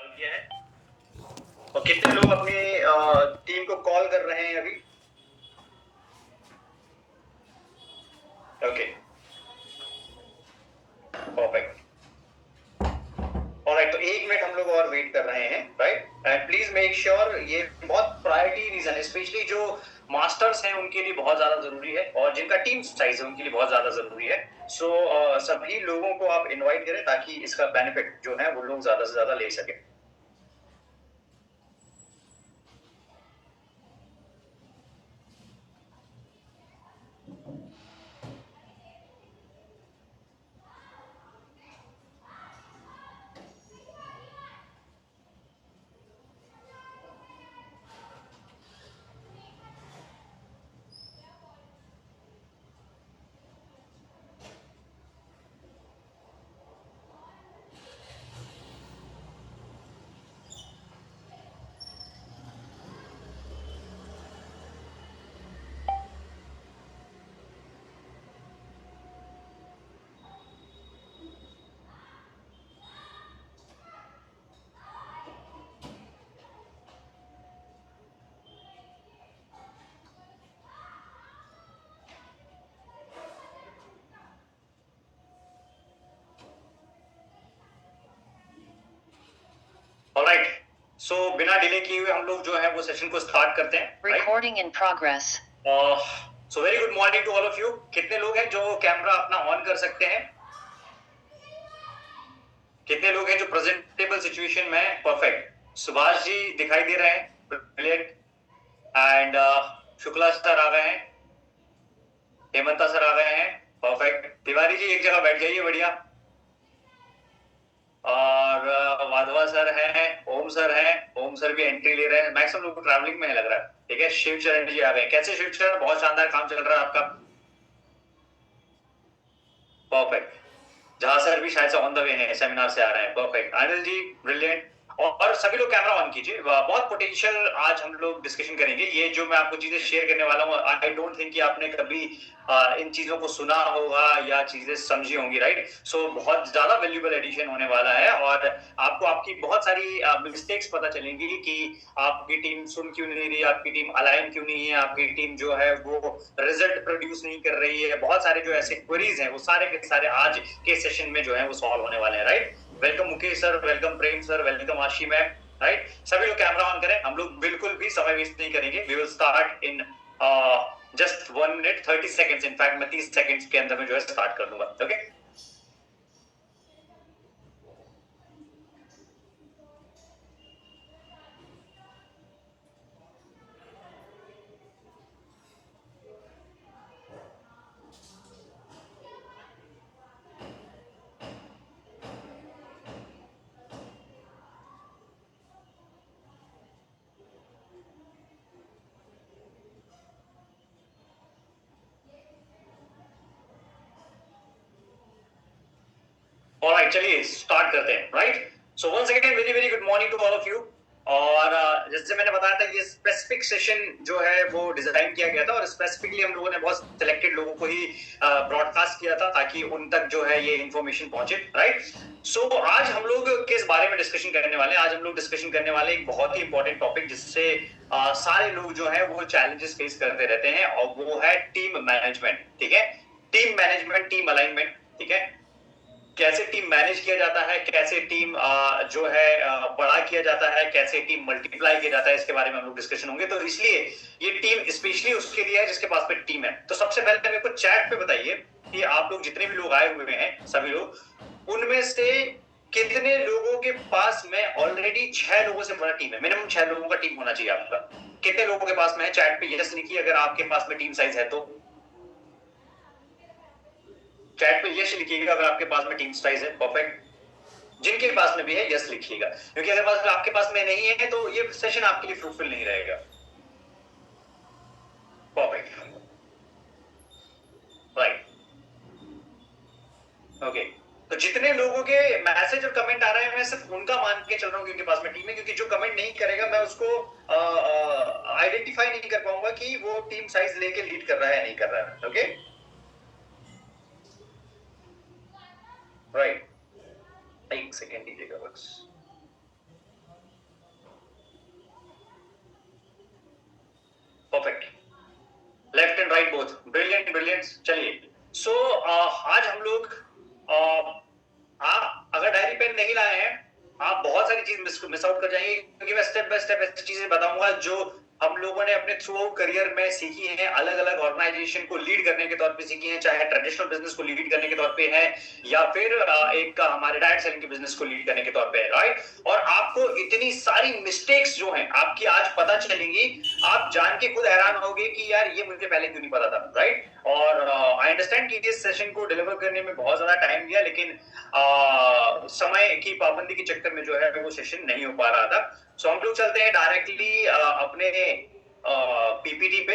किया है और कितने लोग अपनी टीम को कॉल कर रहे हैं अभी? Okay, perfect. ऑलराइट, तो 1 मिनट हम लोग और वेट कर रहे हैं, right? And please make sure, ये बहुत प्रायोरिटी रीजन है, स्पेशली जो मास्टर्स हैं उनके लिए बहुत ज्यादा जरूरी है और जिनका टीम साइज है उनके लिए बहुत ज्यादा जरूरी है। सो सभी लोगों को आप इनवाइट करें ताकि इसका बेनिफिट जो है वो लोग ज्यादा से ज्यादा ले सके। ऑलराइट, सो बिना डिले किए हुए हम लोग जो है वो सेशन को स्टार्ट करते हैं। Recording in progress. So very good morning to all of you. कितने लोग हैं जो कैमरा अपना ऑन कर सकते हैं? कितने लोग हैं जो प्रेजेंटेबल सिचुएशन में है? परफेक्ट। सुभाष जी दिखाई दे रहे हैं, ब्रिलियंट। एंड शुक्ला सर आ गए हैं, हेमंता सर आ गए हैं, परफेक्ट। तिवारी जी एक जगह बैठ जाइए, बढ़िया। और वाधवा सर हैं, ओम सर हैं, ओम सर भी एंट्री ले रहे हैं। मैक्सिमम लोग ट्रैवलिंग में है लग रहा है, ठीक है। शिव चरण जी आ गए। कैसे शिव चरण? बहुत शानदार काम चल रहा है आपका, परफेक्ट। जहां सर भी शायद से ऑन द वे हैं, सेमिनार से आ रहे हैं, परफेक्ट। अनिल जी ब्रिलियंट। और सभी लोग कैमरा ऑन कीजिए। बहुत पोटेंशियल आज हम लोग डिस्कशन करेंगे। ये जो मैं आपको चीजें शेयर करने वाला हूँ, आई डोंट थिंक कि आपने कभी इन चीजों को सुना होगा या चीजें समझी होंगी, राइट? सो बहुत ज्यादा वैल्यूएबल एडिशन होने वाला है और आपको आपकी बहुत सारी मिस्टेक्स पता चलेंगी कि आपकी टीम सुन क्यों नहीं रही, आपकी टीम अलाइन क्यों नहीं है, आपकी टीम जो है वो रिजल्ट प्रोड्यूस नहीं कर रही है। बहुत सारे जो ऐसे क्वेरीज हैं वो सारे के सारे आज के सेशन में जो है वो सॉल्व होने वाले हैं, right? Welcome Mukesh sir, welcome Prem sir, welcome Ashi ma'am, right? सभी लोग कैमरा ऑन करें। हम लोग बिल्कुल भी समय वेस्ट नहीं करेंगे। We will start in just 1 minute 30 seconds. In fact मैं 30 सेकेंड्स के अंदर में जो है स्टार्ट कर दूंगा, ओके? ऑलराइट, चलिए स्टार्ट करते हैं, right? So once again very very good morning to all of you. और जैसे मैंने बताया था, ये स्पेसिफिक सेशन जो है वो डिजाइन किया गया था और स्पेसिफिकली हम लोगों ने बहुत सिलेक्टेड लोगों को ही ब्रॉडकास्ट किया था ताकि उन तक जो है ये इंफॉर्मेशन पहुंचे, राइट? सो आज हम लोग किस बारे में डिस्कशन करने वाले हैं? आज हम लोग डिस्कशन करने वाले एक बहुत ही इंपॉर्टेंट टॉपिक जिससे सारे लोग जो है वो चैलेंजेस फेस करते रहते हैं और वो है टीम मैनेजमेंट, ठीक है? टीम मैनेजमेंट, टीम अलाइनमेंट, ठीक है? कैसे टीम मैनेज किया जाता है, कैसे टीम जो है बड़ा किया जाता है, कैसे टीम मल्टीप्लाई किया जाता है, इसके बारे में हम लोग डिस्कशन होंगे। तो इसलिए ये टीम स्पेशली उसके लिए है जिसके पास पे टीम है। तो सबसे पहले मेरे को चैट पे बताइए कि आप लोग जितने भी लोग आए हुए हैं, सभी लोग, उनमें से कितने लोगों के पास में ऑलरेडी 6 लोगों से बड़ा टीम है? मिनिमम 6 लोगों का टीम होना चाहिए आपका। कितने लोगों के पास में है? चैट पे यस लिखिए अगर आपके पास में टीम साइज है तो। चैट पे यस लिखिएगा अगर आपके पास में टीम साइज है, परफेक्ट। जिनके पास में भी है यस लिखिएगा, क्योंकि अगर आपके पास में नहीं है तो ये सेशन आपके लिए फ्रूटफुल नहीं रहेगा। Perfect, right, okay. तो जितने लोगों के मैसेज और कमेंट आ रहे हैं मैं सिर्फ उनका मान के चल रहा हूँ कि उनके पास में टीम है, क्योंकि जो कमेंट नहीं करेगा मैं उसको आइडेंटिफाई नहीं कर पाऊंगा कि वो टीम साइज लेके लीड कर रहा है या नहीं कर रहा है, ओके? राइट, एक सेकेंड दीजिएगा बस। Growth, brilliant brilliant. चलिए, सो आज हम लोग आप अगर डायरी पेन नहीं लाए हैं, आप बहुत सारी चीज मिस आउट कर जाएंगे, क्योंकि मैं स्टेप बाय स्टेप ऐसी चीजें बताऊंगा जो हम लोगों ने अपने थ्रू आउट करियर में सीखी हैं, अलग अलग ऑर्गेनाइजेशन को लीड करने के तौर पे सीखी हैं, चाहे ट्रेडिशनल बिजनेस को लीड करने के तौर पे है या फिर एक हमारे डायरेक्ट सेलिंग के बिजनेस को लीड करने के तौर पे है, राइट। और आपको इतनी सारी मिस्टेक्स जो हैं आपकी आज पता चलेंगी, आप जान के खुद हैरान होगे कि यार ये मुझे पहले क्यों नहीं पता था, राइट। और आई अंडरस्टैंड कि इस सेशन को डिलीवर करने में बहुत ज्यादा टाइम दिया, लेकिन समय की पाबंदी के चक्कर में जो है वो सेशन नहीं हो पा रहा था। सो हम लोग चलते हैं डायरेक्टली अपने पीपीटी पे।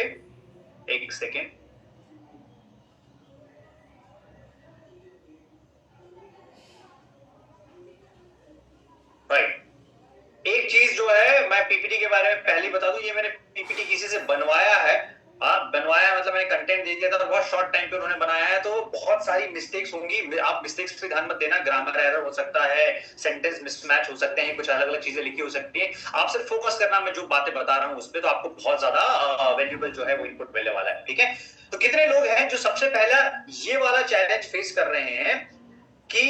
एक सेकेंड, राइट। एक चीज जो है मैं पीपीटी के बारे में पहले बता दूं, ये मैंने पीपीटी किसी से बनवाया है। बनवाया मतलब मैंने कंटेंट दे दिया था, बहुत शॉर्ट टाइम पे उन्होंने बनाया है, तो बहुत सारी मिस्टेक्स होंगी। आप मिस्टेक्स पे ध्यान मत देना, ग्रामर एरर हो सकता है, सेंटेंस मिसमैच हो सकते हैं, कुछ अलग अलग चीजें लिखी हो सकती हैं। आप सिर्फ फोकस करना मैं जो बातें बता रहा हूं उस पर, तो आपको बहुत ज्यादा वैल्यूएबल जो है वो इनपुट मिलने वाला है, ठीक है। तो कितने लोग हैं जो सबसे पहला ये वाला चैलेंज फेस कर रहे हैं कि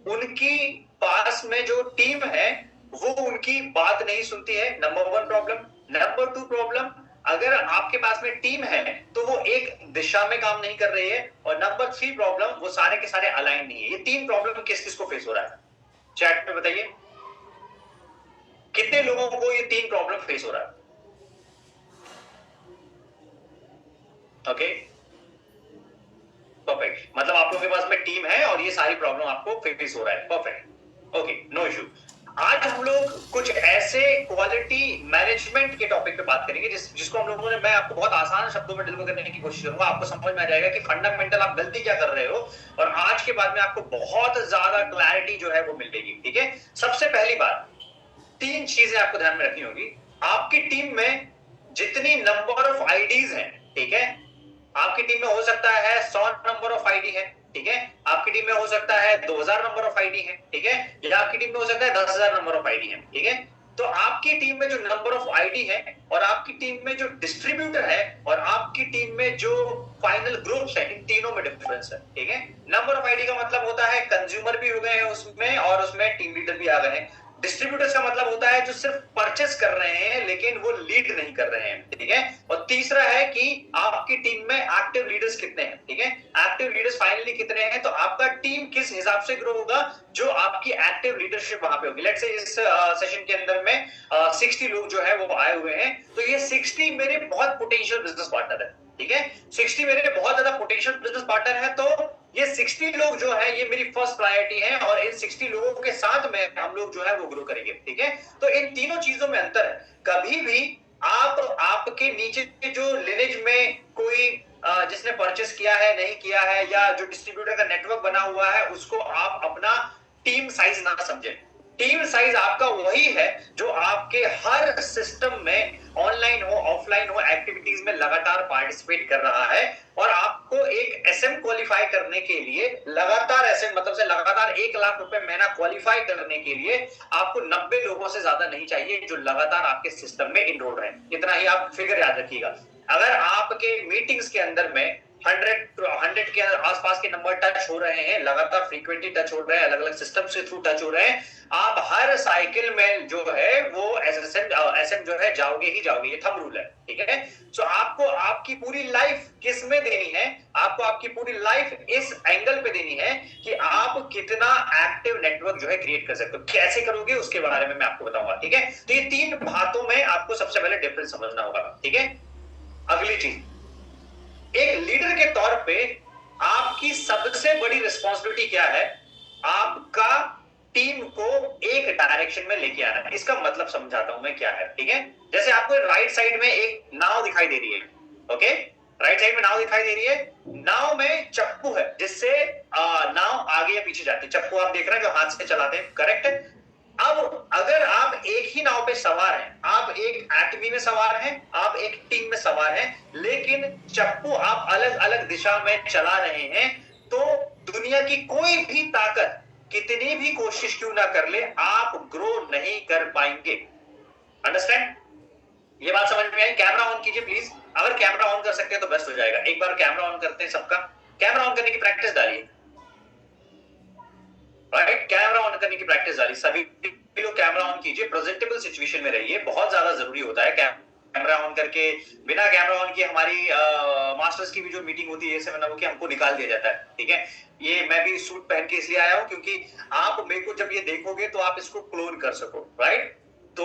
उनकी पास में जो टीम है वो उनकी बात नहीं सुनती है? Number 1 problem. नंबर 2 प्रॉब्लम, अगर आपके पास में टीम है तो वो एक दिशा में काम नहीं कर रही है। और नंबर 3 प्रॉब्लम, वो सारे के सारे अलाइन नहीं है। ये 3 प्रॉब्लम किस किस को फेस हो रहा है? चैट में बताइए कितने लोगों को ये 3 प्रॉब्लम फेस हो रहा है। Okay, perfect. मतलब आप लोगों के पास में टीम है और ये सारी प्रॉब्लम आपको फेस हो रहा है, परफेक्ट, ओके, नो इशू। आज हम लोग कुछ ऐसे क्वालिटी मैनेजमेंट के टॉपिक पे बात करेंगे जिसको हम लोगों ने, मैं आपको बहुत आसान शब्दों में डिलीवर करने की कोशिश करूंगा। आपको समझ में आ जाएगा कि फंडामेंटल आप गलती क्या कर रहे हो, और आज के बाद में आपको बहुत ज्यादा क्लैरिटी जो है वो मिलेगी, ठीक है। सबसे पहली बात, 3 चीजें आपको ध्यान में रखनी होगी। आपकी टीम में जितनी नंबर ऑफ आईडीज हैं, ठीक है, आपकी टीम में हो सकता है 100 नंबर ऑफ आईडी है, ठीक है, आपकी टीम में हो सकता है 2000 नंबर ऑफ आईडी है, ठीक है, या आपकी टीम में हो सकता है 10,000 नंबर ऑफ आईडी है, ठीक है। तो आपकी टीम में जो नंबर ऑफ आईडी है और आपकी टीम में जो डिस्ट्रीब्यूटर है और आपकी टीम में जो फाइनल ग्रुप्स है, इन तीनों में डिफरेंस है, ठीक है। नंबर ऑफ आईडी का मतलब होता है कंज्यूमर भी हो गए हैं उसमें और उसमें टीम लीडर भी आ गए हैं। डिस्ट्रीब्यूटर्स का मतलब होता है जो सिर्फ परचेस कर रहे हैं लेकिन वो लीड नहीं कर रहे हैं, ठीक है। और तीसरा है कि आपकी टीम में एक्टिव लीडर्स कितने हैं, ठीक है। एक्टिव लीडर्स फाइनली कितने हैं, तो आपका टीम किस हिसाब से ग्रो होगा, जो आपकी एक्टिव लीडरशिप वहां पे होगी। लेट्स से इस सेशन के अंदर में 60 लोग जो है वो आए हुए हैं, तो ये 60 मेरे बहुत पोटेंशियल बिजनेस पार्टनर है, ठीक है। 60 मेरे बहुत ज्यादा पोटेंशियल बिजनेस पार्टनर है, तो ये 60 लोग जो है ये मेरी फर्स्ट प्रायोरिटी है, और इन 60 लोगों के साथ में हम लोग जो है वो ग्रो करेंगे, ठीक है। तो इन तीनों चीजों में अंतर है। कभी भी आपके नीचे जो लिनेज में कोई जिसने परचेस किया है, नहीं किया है, या जो डिस्ट्रीब्यूटर का नेटवर्क बना हुआ है, उसको आप अपना टीम साइज ना समझें। टीम साइज आपका वही है जो आपके हर सिस्टम में, ऑनलाइन हो ऑफलाइन हो, एक्टिविटीज में लगातार पार्टिसिपेट कर रहा है। और आपको एक एसएम क्वालिफाई करने के लिए, लगातार एसएम मतलब से लगातार 1 लाख रुपए महीना क्वालिफाई करने के लिए आपको 90 लोगों से ज्यादा नहीं चाहिए जो लगातार आपके सिस्टम में इनरोल रहे। इतना ही आप फिगर याद रखिएगा। अगर आपके मीटिंग्स के अंदर में 100 के आसपास के नंबर टच हो रहे हैं, लगातार फ्रीक्वेंटली टच हो रहे हैं, अलग अलग सिस्टम से थ्रू टच हो रहे हैं, आप हर साइकिल में जो है वो एसएम जो है जाओगे ही जाओगे, ये थंब रूल है, ठीक है। सो आपको आपकी पूरी लाइफ किस में देनी है, आपको आपकी पूरी लाइफ इस एंगल पे देनी है कि आप कितना एक्टिव नेटवर्क जो है क्रिएट कर सकते हो। कैसे करोगे उसके बारे में मैं आपको बताऊंगा, ठीक है। तो ये 3 बातों में आपको सबसे पहले डिफरेंस समझना होगा, ठीक है। अगली चीज, एक लीडर के तौर पे आपकी सबसे बड़ी रिस्पॉन्सिबिलिटी क्या है? आपका टीम को एक डायरेक्शन में लेके आना है। इसका मतलब समझाता हूं मैं क्या है, ठीक है। जैसे आपको राइट साइड में एक नाव दिखाई दे रही है, ओके, राइट साइड में नाव दिखाई दे रही है। नाव में चप्पू है जिससे नाव आगे या पीछे जाती है। चप्पू आप देख रहे हैं जो हाथ से चलाते हैं, करेक्ट है। अब अगर आप एक ही नाव पे सवार हैं, आप एक एटमी में सवार हैं, आप एक टीम में सवार हैं, लेकिन चप्पू आप अलग अलग दिशा में चला रहे हैं, तो दुनिया की कोई भी ताकत कितनी भी कोशिश क्यों ना कर ले, आप ग्रो नहीं कर पाएंगे। अंडरस्टैंड? ये बात समझ में आई? कैमरा ऑन कीजिए प्लीज, अगर कैमरा ऑन कर सकते हैं तो बेस्ट हो जाएगा। एक बार कैमरा ऑन करते हैं सबका, कैमरा ऑन करने की प्रैक्टिस डालिए, राइट? कैमरा ऑन करने की प्रैक्टिस डालिए, सभी लोग कैमरा ऑन कीजिए, प्रेजेंटेबल सिचुएशन में रहिए, बहुत ज्यादा जरूरी होता है कैमरा ऑन करके। बिना कैमरा ऑन किए हमारी मास्टर्स की भी जो मीटिंग होती है ऐसे में ना, वो कि हमको निकाल दिया जाता है, ठीक है? ये मैं भी सूट पहन के इसलिए आया हूं क्योंकि आप मेरे को जब ये देखोगे तो आप इसको क्लोन कर सको, राइट? तो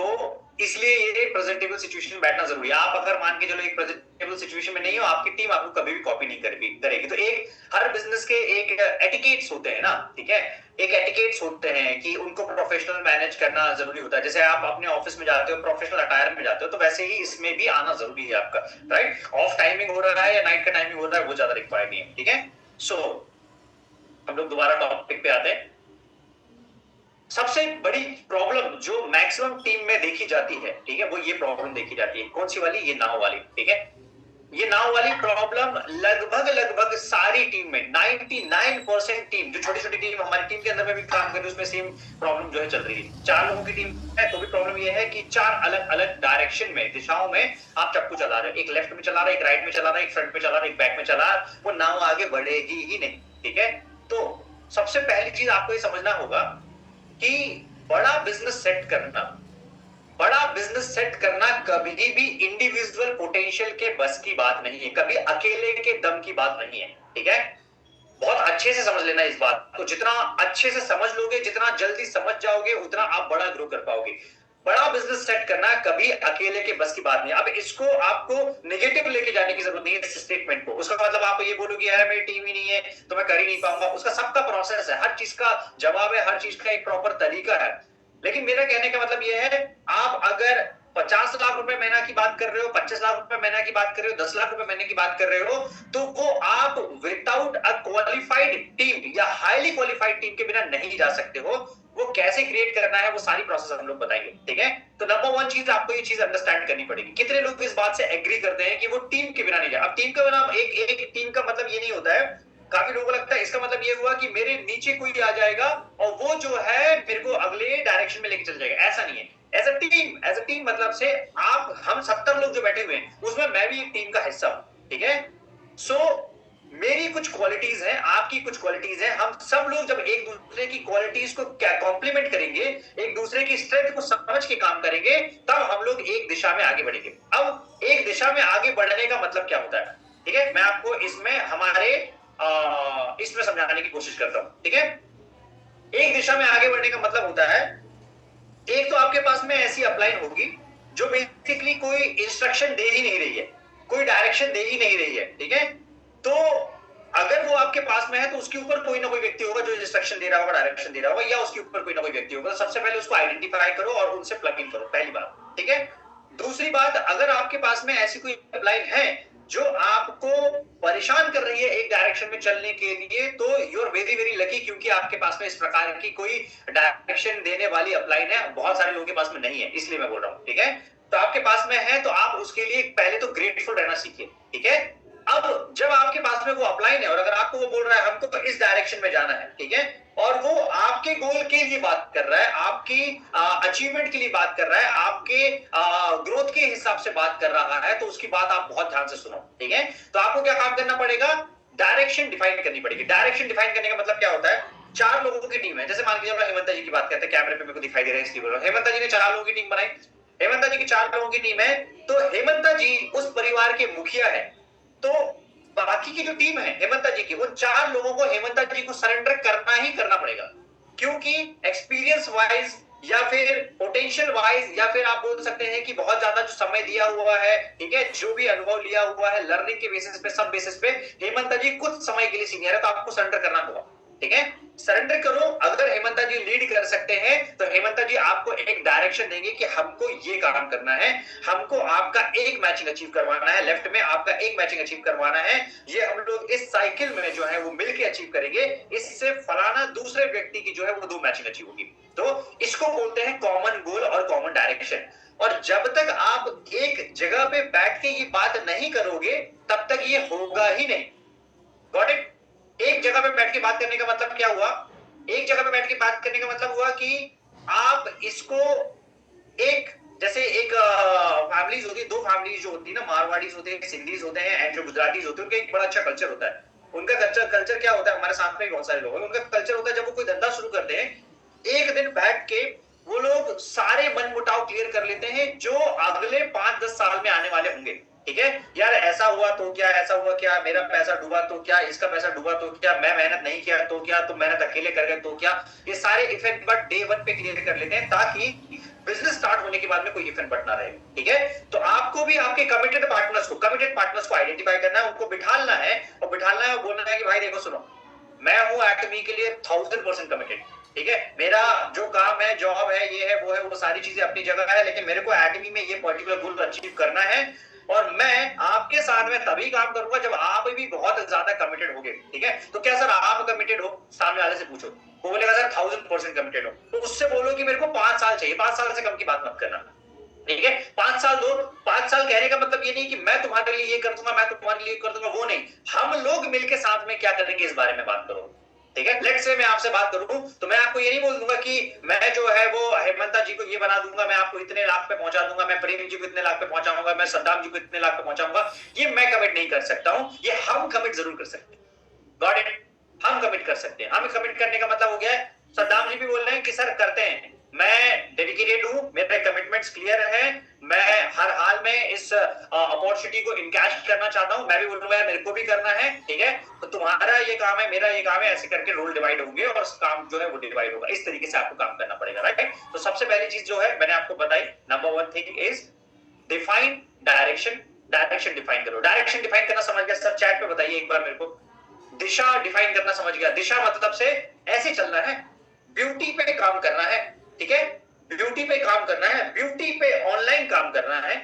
इसलिए ये प्रेजेंटेबल सिचुएशन में बैठना जरूरी है। आप अगर मान के चलो एक प्रेजेंटेबल सिचुएशन में नहीं हो, आपकी टीम आपको कभी भी कॉपी नहीं करेगी। तो एक हर बिजनेस के एक एटिकेट्स होते हैं ना, ठीक है? एक एटिकेट्स होते हैं कि उनको प्रोफेशनल मैनेज करना जरूरी होता है। जैसे आप अपने ऑफिस में जाते हो, प्रोफेशनल अटायर में जाते हो, तो वैसे ही इसमें भी आना जरूरी है आपका, राइट? ऑफ टाइमिंग हो रहा है या नाइट का टाइमिंग हो रहा है वो ज्यादा रिक्वायर्ड नहीं है, ठीक है? सो हम लोग दोबारा टॉपिक पे आते हैं। सबसे बड़ी प्रॉब्लम जो मैक्सिमम टीम में देखी जाती है, ठीक है, वो ये प्रॉब्लम देखी जाती है, कौन सी वाली? ये नाव वाली, ठीक है? ये नाव वाली प्रॉब्लम लगभग सारी टीम में 99% टीम, जो छोटी छोटी टीम हमारी टीम के अंदर में भी काम कर रही है, उसमें सेम प्रॉब्लम जो है चल रही है। 4 लोगों की टीम है तो भी प्रॉब्लम ये है कि 4 अलग अलग डायरेक्शन में, दिशाओं में आप चप्पू चला रहे हो। एक लेफ्ट में चला रहा है, एक राइट में चला रहा है, एक फ्रंट में चला रहा है, एक बैक में चला रहा है, वो नाव आगे बढ़ेगी ही नहीं, ठीक है? तो सबसे पहली चीज आपको ये समझना होगा कि बड़ा बिजनेस सेट करना कभी भी इंडिविजुअल पोटेंशियल के बस की बात नहीं है, कभी अकेले के दम की बात नहीं है, ठीक है? बहुत अच्छे से समझ लेना इस बात को। जितना अच्छे से समझ लोगे, जितना जल्दी समझ जाओगे, उतना आप बड़ा ग्रो कर पाओगे। बड़ा बिजनेस सेट करना कभी अकेले के बस की बात नहीं। अब इसको आपको नेगेटिव लेके जाने की जरूरत नहीं है इस स्टेटमेंट को। उसका मतलब आप ये बोलोगे यार मेरी टीम ही नहीं है तो मैं कर ही नहीं पाऊंगा। उसका सबका प्रोसेस है, हर चीज का जवाब है, हर चीज का एक प्रॉपर तरीका है। लेकिन मेरा कहने का मतलब ये है, आप अगर 50 लाख रुपए महीना की बात कर रहे हो, 25 लाख रुपए महीना की बात कर रहे हो, 10 लाख रुपए महीने की बात कर रहे हो, तो वो आप विदाउट अ क्वालिफाइड टीम या हाईली क्वालिफाइड टीम के बिना नहीं जा सकते हो। वो कैसे क्रिएट करना है वो सारी प्रोसेस हम लोग बताएंगे, ठीक है? तो नंबर 1 चीज आपको ये चीज अंडरस्टैंड करनी पड़ेगी। कितने लोग इस बात से एग्री करते हैं कि वो टीम के बिना नहीं जाए? अब टीम के बिना एक टीम का मतलब ये नहीं होता है, काफी लोगों को लगता है इसका मतलब ये हुआ कि मेरे नीचे कोई आ जाएगा और वो जो है मेरे को अगले डायरेक्शन में लेके चल जाएगा। ऐसा नहीं है। एज अ टीम मतलब से आप हम 70 लोग जो बैठे हुए हैं उसमें मैं भी एक टीम का हिस्सा हूं, ठीक है? सो मेरी कुछ क्वालिटीज हैं, आपकी कुछ क्वालिटीज हैं। हम सब लोग जब एक दूसरे की क्वालिटीज को क्या कॉम्प्लीमेंट करेंगे, एक दूसरे की स्ट्रेंथ को समझ के काम करेंगे, तब हम लोग एक दिशा में आगे बढ़ेंगे। अब एक दिशा में आगे बढ़ने का मतलब क्या होता है, ठीक है? मैं आपको इसमें हमारे इसमें समझाने की कोशिश करता हूं, ठीक है? एक दिशा में आगे बढ़ने का मतलब होता है, एक तो आपके पास में ऐसी अपलाइन होगी जो बेसिकली कोई इंस्ट्रक्शन दे ही नहीं रही है, कोई डायरेक्शन दे ही नहीं रही है, ठीक है? तो अगर वो आपके पास में है तो उसके ऊपर कोई ना कोई व्यक्ति होगा जो इंस्ट्रक्शन दे रहा होगा, डायरेक्शन दे रहा होगा, या उसके ऊपर कोई ना कोई व्यक्ति होगा। तो सबसे पहले उसको आइडेंटिफाई करो और उनसे प्लग इन करो, पहली बात, ठीक है? दूसरी बात, अगर आपके पास में ऐसी कोई अपलाइन है जो आपको परेशान कर रही है एक डायरेक्शन में चलने के लिए, तो you are very very lucky, क्योंकि आपके पास में इस प्रकार की कोई डायरेक्शन देने वाली अपलाइन है। बहुत सारे लोगों के पास में नहीं है, इसलिए मैं बोल रहा हूं, ठीक है? तो आपके पास में है तो आप उसके लिए पहले तो ग्रेटफुल रहना सीखिए, ठीक है? अब जब आपके पास में वो अपलाइन है और अगर आपको वो बोल रहा है हमको तो इस डायरेक्शन में जाना है, ठीक है, और वो आपके गोल के लिए बात कर रहा है, आपकी अचीवमेंट के लिए बात कर रहा है, आपके ग्रोथ के हिसाब से बात कर रहा है, तो उसकी बात आप बहुत ध्यान से सुनो, ठीक है? तो आपको क्या काम करना पड़ेगा? डायरेक्शन डिफाइन करनी पड़ेगी। डायरेक्शन डिफाइन करने का मतलब क्या होता है? 4 लोगों की टीम है, जैसे मान लीजिए हेमंता जी की बात करते हैं, कैमरे पे मेरे को दिखाई दे रहा है इसलिए बोल रहा हूं। हेमंता जी ने 4 लोगों की टीम बनाई, हेमंता जी की 4 लोगों की टीम है, तो हेमंता जी उस परिवार के मुखिया है। तो बाकी की जो टीम है हेमंता जी की, उन 4 लोगों को हेमंता जी को सरेंडर करना ही करना पड़ेगा, क्योंकि एक्सपीरियंस वाइज या फिर पोटेंशियल वाइज या फिर आप बोल सकते हैं कि बहुत ज्यादा जो समय दिया हुआ है, ठीक है, जो भी अनुभव लिया हुआ है लर्निंग के बेसिस पे, सब बेसिस पे हेमंता जी कुछ समय के लिए सीनियर है, तो आपको सरेंडर करना होगा, ठीक है? सरेंडर करो। अगर हेमंता जी लीड कर सकते हैं तो हेमंता जी आपको एक डायरेक्शन देंगे कि हमको ये काम करना है, हमको आपका एक मैचिंग अचीव करवाना है, लेफ्ट में आपका एक मैचिंग अचीव करवाना है, ये हम लोग इस साइकिल में जो है वो मिलके अचीव करेंगे, इससे फलाना दूसरे व्यक्ति की जो है वो 2 मैचिंग अचीव होगी। तो इसको बोलते हैं कॉमन गोल और कॉमन डायरेक्शन। और जब तक आप एक जगह पे बैठ के ये बात नहीं करोगे तब तक ये होगा ही नहीं। Got it? एक जगह पे बैठ के बात करने का मतलब क्या हुआ? एक जगह पे बैठ के बात करने का मतलब हुआ कि आप इसको एक, जैसे एक फैमिलीज होगी, मारवाड़ीज जो होती है ना, मारवाड़ीज होते हैं, सिंधीज होते हैं एंड जो गुजरातीज होते हैं, उनका एक बड़ा अच्छा कल्चर होता है। उनका कल्चर क्या होता है, हमारे साथ में भी बहुत सारे लोग हैं, उनका कल्चर होता है जब वो कोई धंधा शुरू करते हैं, एक दिन बैठ के वो लोग सारे मन मुटाव क्लियर कर लेते हैं जो अगले 5-10 साल में आने वाले होंगे। ठीक है यार, ऐसा हुआ तो क्या, ऐसा हुआ क्या, मेरा पैसा डूबा तो क्या, इसका पैसा डूबा तो क्या, मैं मेहनत नहीं किया तो क्या, तुम मेहनत अकेले कर गए तो क्या, ये सारे इफेक्ट बट डे 1 पे क्लियर कर लेते हैं ताकि बिजनेस स्टार्ट होने के बाद में कोई इफेक्ट बट ना रहे। ठीक है, तो आपको भी आपके कमिटेड पार्टनर्स को आइडेंटिफाई करना है, उनको बिठालना है और बोलना है कि भाई देखो सुनो, मैं हूं एकेडमी के लिए 1000% कमिटेड। ठीक है, मेरा जो काम है, जॉब है, ये है, वो सारी चीजें अपनी जगह है, लेकिन मेरे को एकेडमी में ये पर्टिकुलर गोल अचीव करना है और मैं आपके साथ में तभी काम करूंगा जब आप भी बहुत ज्यादा कमिटेड होगे। ठीक है, तो क्या सर आप कमिटेड हो? सामने वाले से पूछो, वो बोलेगा सर 1000% कमिटेड हो, तो उससे बोलो कि मेरे को 5 साल चाहिए, 5 साल से कम की बात मत करना। ठीक है, 5 साल दो, 5 साल कहने का मतलब ये नहीं कि मैं तुम्हारे लिए ये कर दूंगा, मैं तुम्हारे लिए कर दूंगा, वो नहीं, हम लोग मिलके साथ में क्या करेंगे इस बारे में बात करो। ठीक है, लेट्स से मैं आपसे बात करूं तो मैं आपको ये नहीं बोल दूंगा कि मैं जो है वो हेमंता जी को ये बना दूंगा, मैं आपको इतने लाख पे पहुंचा दूंगा, मैं प्रेम जी को इतने लाख पे पहुंचाऊंगा, मैं सद्दाम जी को इतने लाख पे पहुंचाऊंगा, ये मैं कमिट नहीं कर सकता हूं, ये हम कमिट जरूर कर सकते हैं। गॉट इट, हम कमिट कर सकते हैं। हम कमिट करने का मतलब हो गया है, सद्दाम जी भी बोल रहे हैं कि सर करते हैं, मैं डेडिकेटेड हूं, मेरे कमिटमेंट्स क्लियर हैं, मैं हर हाल में इस अपॉर्चुनिटी को इनकैश करना चाहता हूं, मैं भी बोलूंगा मेरे को भी करना है। ठीक है, तो तुम्हारा ये काम है, मेरा ये काम है, ऐसे करके रोल डिवाइड होंगे और काम जो है वो डिवाइड होगा, इस तरीके से आपको काम करना पड़ेगा। राइट, तो सबसे पहली चीज जो है मैंने आपको बताई, number 1 thing is define direction. Direction define करो। डायरेक्शन डिफाइन करना समझ गया सर? चैट पे बताइए एक बार मेरे को। दिशा डिफाइन करना समझ गया? दिशा मतलब से ऐसे चलना है, ब्यूटी पे काम करना है। ठीक है, ब्यूटी पे काम करना है, ब्यूटी पे ऑनलाइन काम करना है,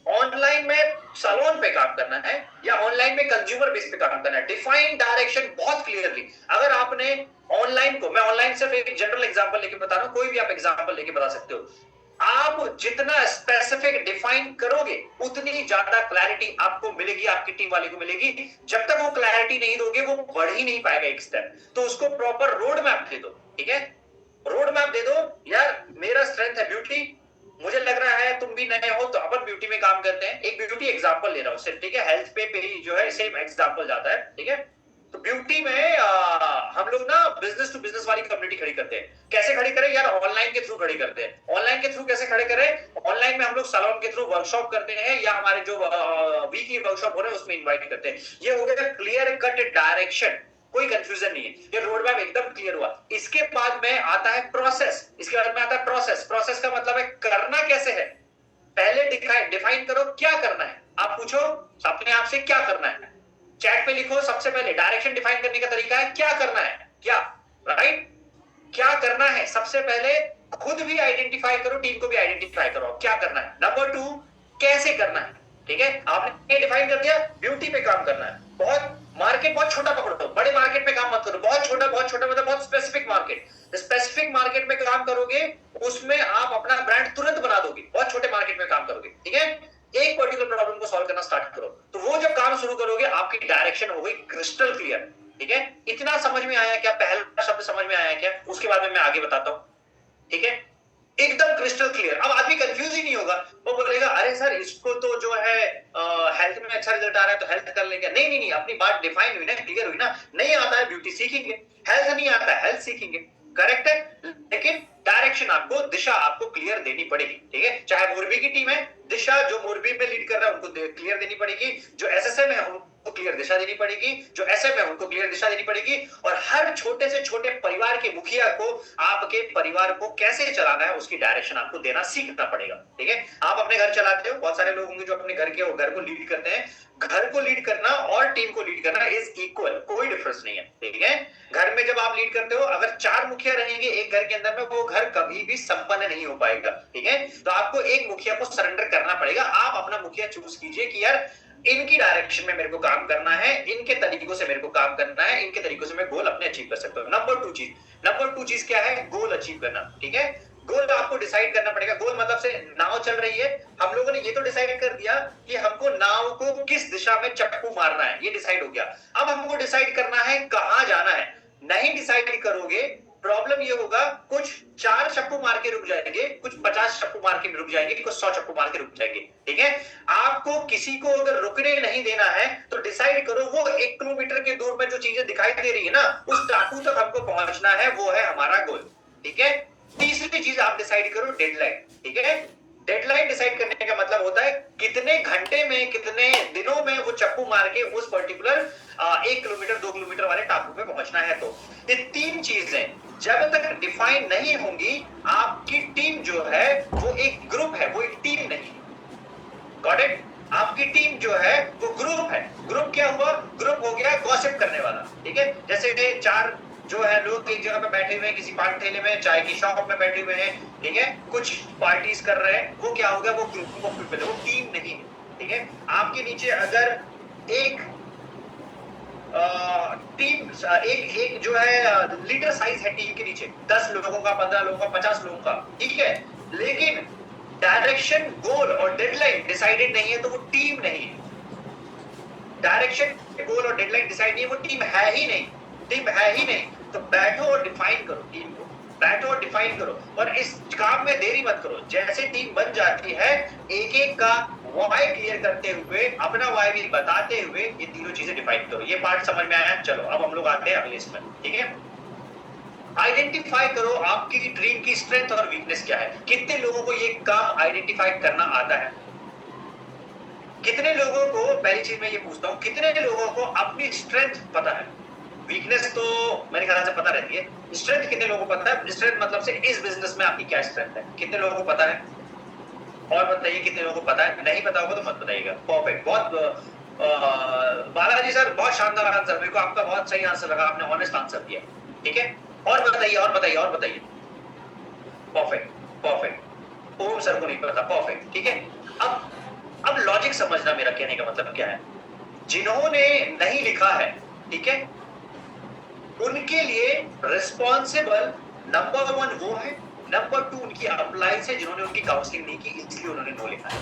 ऑनलाइन में सैलून पे काम करना है, या ऑनलाइन में कंज्यूमर बेस पे काम करना है। डिफाइन डायरेक्शन बहुत क्लियरली। अगर आपने ऑनलाइन को, मैं ऑनलाइन सिर्फ एक जनरल एग्जांपल लेके बता रहा हूं, कोई भी आप एग्जांपल लेके बता सकते हो, आप जितना स्पेसिफिक डिफाइन करोगे उतनी ज्यादा क्लैरिटी आपको मिलेगी, आपकी टीम वाले को मिलेगी। जब तक वो क्लैरिटी नहीं दोगे वो बढ़ ही नहीं पाएगा एक स्टेप। तो उसको प्रॉपर रोड मैप दे दो। ठीक है, रोड मैप दे दो, यार मेरा स्ट्रेंथ है ब्यूटी, मुझे लग रहा है तुम भी नए हो तो अपन ब्यूटी में काम करते हैं। एक ब्यूटी एग्जांपल ले रहा हूं सिर्फ। ठीक है, हेल्थ पे ही जो है सेम एग्जांपल जाता है। ठीक है, तो ब्यूटी में हम लोग ना बिजनेस टू बिजनेस वाली कम्युनिटी खड़ी करते हैं। कैसे खड़ी करें यार? ऑनलाइन के थ्रू खड़ी करते हैं। ऑनलाइन के थ्रू कैसे खड़े करें? ऑनलाइन में हम लोग सैलून के थ्रू वर्कशॉप करते हैं, या हमारे जो वीकली वर्कशॉप हो रहे हैं उसमें इन्वाइट करते हैं। ये हो गया क्लियर कट डायरेक्शन, कोई कंफ्यूजन नहीं है, ये रोड मैप एकदम क्लियर हुआ। इसके बाद में आता है प्रोसेस। इसके बाद में आता है प्रोसेस। प्रोसेस का मतलब है करना कैसे है। पहले डिफाइन करो क्या करना है। आप पूछो अपने आप से क्या करना है, चैट पे लिखो। सबसे पहले डायरेक्शन डिफाइन करने का तरीका है क्या करना है, क्या, राइट, क्या करना है। सबसे पहले खुद भी आइडेंटिफाई करो, टीम को भी आइडेंटिफाई करो क्या करना है। नंबर 2 कैसे करना है। ठीक है, आपने डिफाइन कर दिया ब्यूटी पे काम करना है। बहुत मार्केट बहुत छोटा पकड़ो, बड़े मार्केट में काम मत करो। बहुत छोटा मतलब बहुत स्पेसिफिक मार्केट। स्पेसिफिक मार्केट में काम करोगे उसमें आप अपना ब्रांड तुरंत बना दोगे। बहुत छोटे मार्केट में काम करोगे। ठीक है, एक पर्टिकुलर प्रॉब्लम को सॉल्व करना स्टार्ट करो, तो वो जब काम शुरू करोगे आपकी डायरेक्शन हो गई क्रिस्टल क्लियर। ठीक है, इतना समझ में आया क्या? पहला शब्द समझ में आया क्या? उसके बाद में मैं आगे बताता हूं। ठीक है, एकदम क्रिस्टल क्लियर। अब आदमी कंफ्यूज ही नहीं होगा, वो बोलेगा अरे सर इसको तो जो है हेल्थ में अच्छा रिजल्ट आ रहा है तो हेल्थ कर लेंगे। नहीं नहीं नहीं, अपनी बात डिफाइन हुई ना, क्लियर हुई ना। नहीं आता है ब्यूटी सीखेंगे, हेल्थ नहीं आता है हेल्थ सीखेंगे, करेक्ट है। लेकिन डायरेक्शन आपको, दिशा आपको क्लियर देनी पड़ेगी। ठीक है, चाहे मोरबी की टीम है, दिशा जो मोरबी में लीड कर रहा है उनको क्लियर देनी पड़ेगी, जो एसएसएम है उनको क्लियर दिशा देनी पड़ेगी, जो एसएम है उनको क्लियर दिशा देनी पड़ेगी, और हर छोटे से छोटे परिवार के मुखिया को आपके परिवार को कैसे चलाना है उसकी डायरेक्शन आपको देना सीखना पड़ेगा। ठीक है, आप अपने घर चलाते हो, बहुत सारे लोग होंगे जो अपने घर को लीड करते हैं। घर को लीड करना और टीम को लीड करना इज इक्वल, कोई डिफरेंस नहीं है। ठीक है, घर में जब आप लीड करते हो, अगर 4 मुखिया रहेंगे एक घर के अंदर में, वो घर कभी भी संपन्न नहीं हो पाएगा। ठीक है, तो आपको एक मुखिया को सरेंडर करना पड़ेगा। आप अपना मुखिया चूज कीजिए कि यार इनकी डायरेक्शन में मेरे को काम करना है, इनके तरीकों से मेरे को काम करना है, इनके तरीकों से मैं गोल अपने अचीव कर सकता हूं। नंबर 2 चीज क्या है? गोल अचीव करना। ठीक है, गोल आपको डिसाइड करना पड़ेगा। गोल मतलब से नाव चल रही है, हम लोगों ने ये तो डिसाइड कर दिया कि हमको नाव को किस दिशा में चप्पू मारना है, ये डिसाइड हो गया। अब हमको डिसाइड करना है कहां जाना है। नहीं डिसाइड करोगे प्रॉब्लम ये होगा, कुछ 4 चप्पू मार के रुक जाएंगे, कुछ 50 चप्पू मार के रुक जाएंगे, कुछ 100 चप्पू मार के रुक जाएंगे। ठीक है, आपको किसी को अगर रुकने नहीं देना है तो डिसाइड करो वो 1 किलोमीटर के दूर में जो चीजें दिखाई दे रही है ना, उस टापू तक हमको पहुंचना है, वो है हमारा गोल। ठीक है, तीसरी चीज आप डिसाइड करो डेडलाइन। ठीक है, डेडलाइन डिसाइड करने का मतलब होता है कितने घंटे में, कितने दिनों में वो चप्पू मार के उस पर्टिकुलर 1 किलोमीटर 2 किलोमीटर वाले टापू पे पहुंचना है। तो ये 3 चीजें जब तक डिफाइन नहीं होंगी, आपकी टीम जो है वो एक ग्रुप है, वो एक टीम नहीं। Got it? आपकी टीम जो है वो ग्रुप है। ग्रुप क्या हुआ? ग्रुप हो गया गॉसिप करने वाला। ठीक है, जैसे 4 जो है लोग एक जगह पे बैठे हुए हैं, किसी पान ठेले में, चाय की शॉप में बैठे हुए हैं, ठीक है, कुछ पार्टीज कर रहे हैं, वो क्या हो गया? वो ग्रुप ऑफ पीपल है, वो टीम नहीं है। ठीक है, आपके नीचे अगर एक टीम एक जो है लीडर साइज है टीम के नीचे, 10 लोगों का, 15 लोगों का, 50 लोगों का, ठीक है, लेकिन डायरेक्शन, गोल और डेडलाइन डिसाइडेड नहीं है, तो वो टीम नहीं है। डायरेक्शन, गोल और डेडलाइन डिसाइड नहीं है, वो टीम है ही नहीं। टीम है ही नहीं, तो बैठो और डिफाइन करो टीम को, बैठो और डिफाइन करो, और इस काम में देरी मत करो। जैसे टीम बन जाती है, एक एक का वाई क्लियर करते हुए, अपना वाई भी बताते हुए, ये तीनों चीजें डिफाइन करो। ये पार्ट समझ में आया? चलो अब हम लोग आते हैं अगले इसमें। ठीक है, आइडेंटिफाई करो आपकी टीम की स्ट्रेंथ और वीकनेस क्या है। कितने लोगों को ये काम आइडेंटिफाई करना आता है? कितने लोगों को, पहली चीज मैं ये पूछता हूँ, कितने लोगों को अपनी स्ट्रेंथ पता है? वीकनेस तो मेरे ख्याल से पता रहती है, स्ट्रेंथ कितने लोगों को पता है? स्ट्रेंथ मतलब से इस बिजनेस में आपकी क्या स्ट्रेंथ है, कितने लोगों को पता है? और बताइए कितने लोगों को पता है? नहीं पता होगा तो मत बताइएगा। परफेक्ट, बहुत बालाजी सर, बहुत शानदार आंसर, मेरे को आपका बहुत सही आंसर लगा, आपने ऑनेस्ट आंसर दिया। ठीक है, और बताइए, और बताइए, और बताइए। Perfect, perfect. ओम सर को नहीं पता, परफेक्ट। ठीक है, अब लॉजिक समझना, मेरा कहने का मतलब क्या है। जिन्होंने नहीं लिखा है, ठीक है, उनके लिए रिस्पॉन्सिबल नंबर 1 वो है, नंबर 2 उनकी अप्लाइंस है जिन्होंने उनकी काउंसलिंग नहीं की, इसलिए उन्होंने नो लिखा है।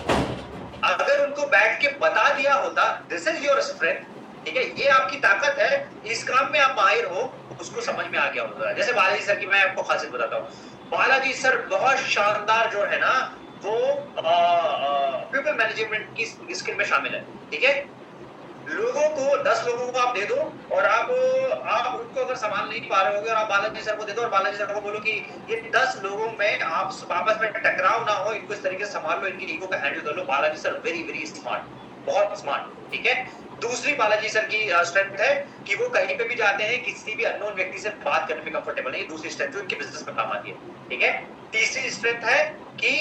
अगर उनको बैठ के बता दिया होता दिस इज योर स्ट्रेंथ, ठीक है, ये आपकी ताकत है, इस काम में आप माहिर हो, उसको समझ में आ गया होता है। जैसे बालाजी सर की मैं आपको खासियत बताता हूँ, बालाजी सर बहुत शानदार जो है ना, वो पीपल मैनेजमेंट की स्किल में शामिल है। ठीक है, लोगों को 10 लोगों को आप दे दो, और आप उनको अगर संभाल नहीं पा रहे होगे, और आप बालाजी सर को दे दो और बालाजी सर को बोलो कि ये 10 लोगों में आप आपस में टकराव ना हो, इनको इस तरीके से संभाल लो, इनकी ईगो का हैंडल कर लो। Balaji sir very very smart, बहुत स्मार्ट। ठीक है, दूसरी बालाजी सर की स्ट्रेंथ है कि वो कहीं पे भी जाते हैं, किसी भी अननोन व्यक्ति से बात करने में कंफर्टेबल है। ये दूसरी स्ट्रेंथ जो इनके बिजनेस में काम आती है। ठीक है, तीसरी स्ट्रेंथ है कि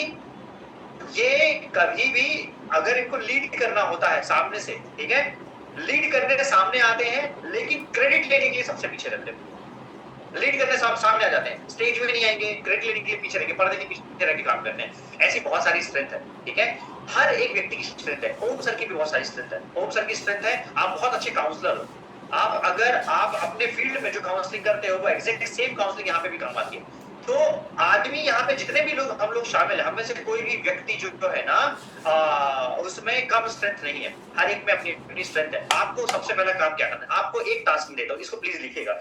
ये कभी भी अगर इनको लीड करना होता है सामने से, ठीक है, लीड करने के सामने आते हैं, लेकिन क्रेडिट लेने के लिए सबसे पीछे रहते हैं। लीड करने सामने आ जाते हैं, स्टेज में नहीं आएंगे, क्रेडिट लेने के लिए पीछे रहेंगे, पर्दे के पीछे रह के काम करते हैं। ऐसी बहुत सारी स्ट्रेंथ है। ठीक है, हर एक व्यक्ति की स्ट्रेंथ है। ओम सर की भी बहुत सारी स्ट्रेंथ है। ओम सर की स्ट्रेंथ है, आप बहुत अच्छे काउंसलर हो। आप अगर आप अपने फील्ड में जो काउंसलिंग करते हो, वो एग्जैक्ट सेम काउंसलिंग यहाँ पे भी काम आती है। तो आदमी यहाँ पे जितने भी लोग हम लोग शामिल है, हम में से कोई भी व्यक्ति जो है ना, उसमें कम स्ट्रेंथ नहीं है, हर एक में अपनी अपनी स्ट्रेंथ है। आपको सबसे पहला काम क्या करना है? आपको एक टास्क देता हूँ, इसको प्लीज लिखिएगा।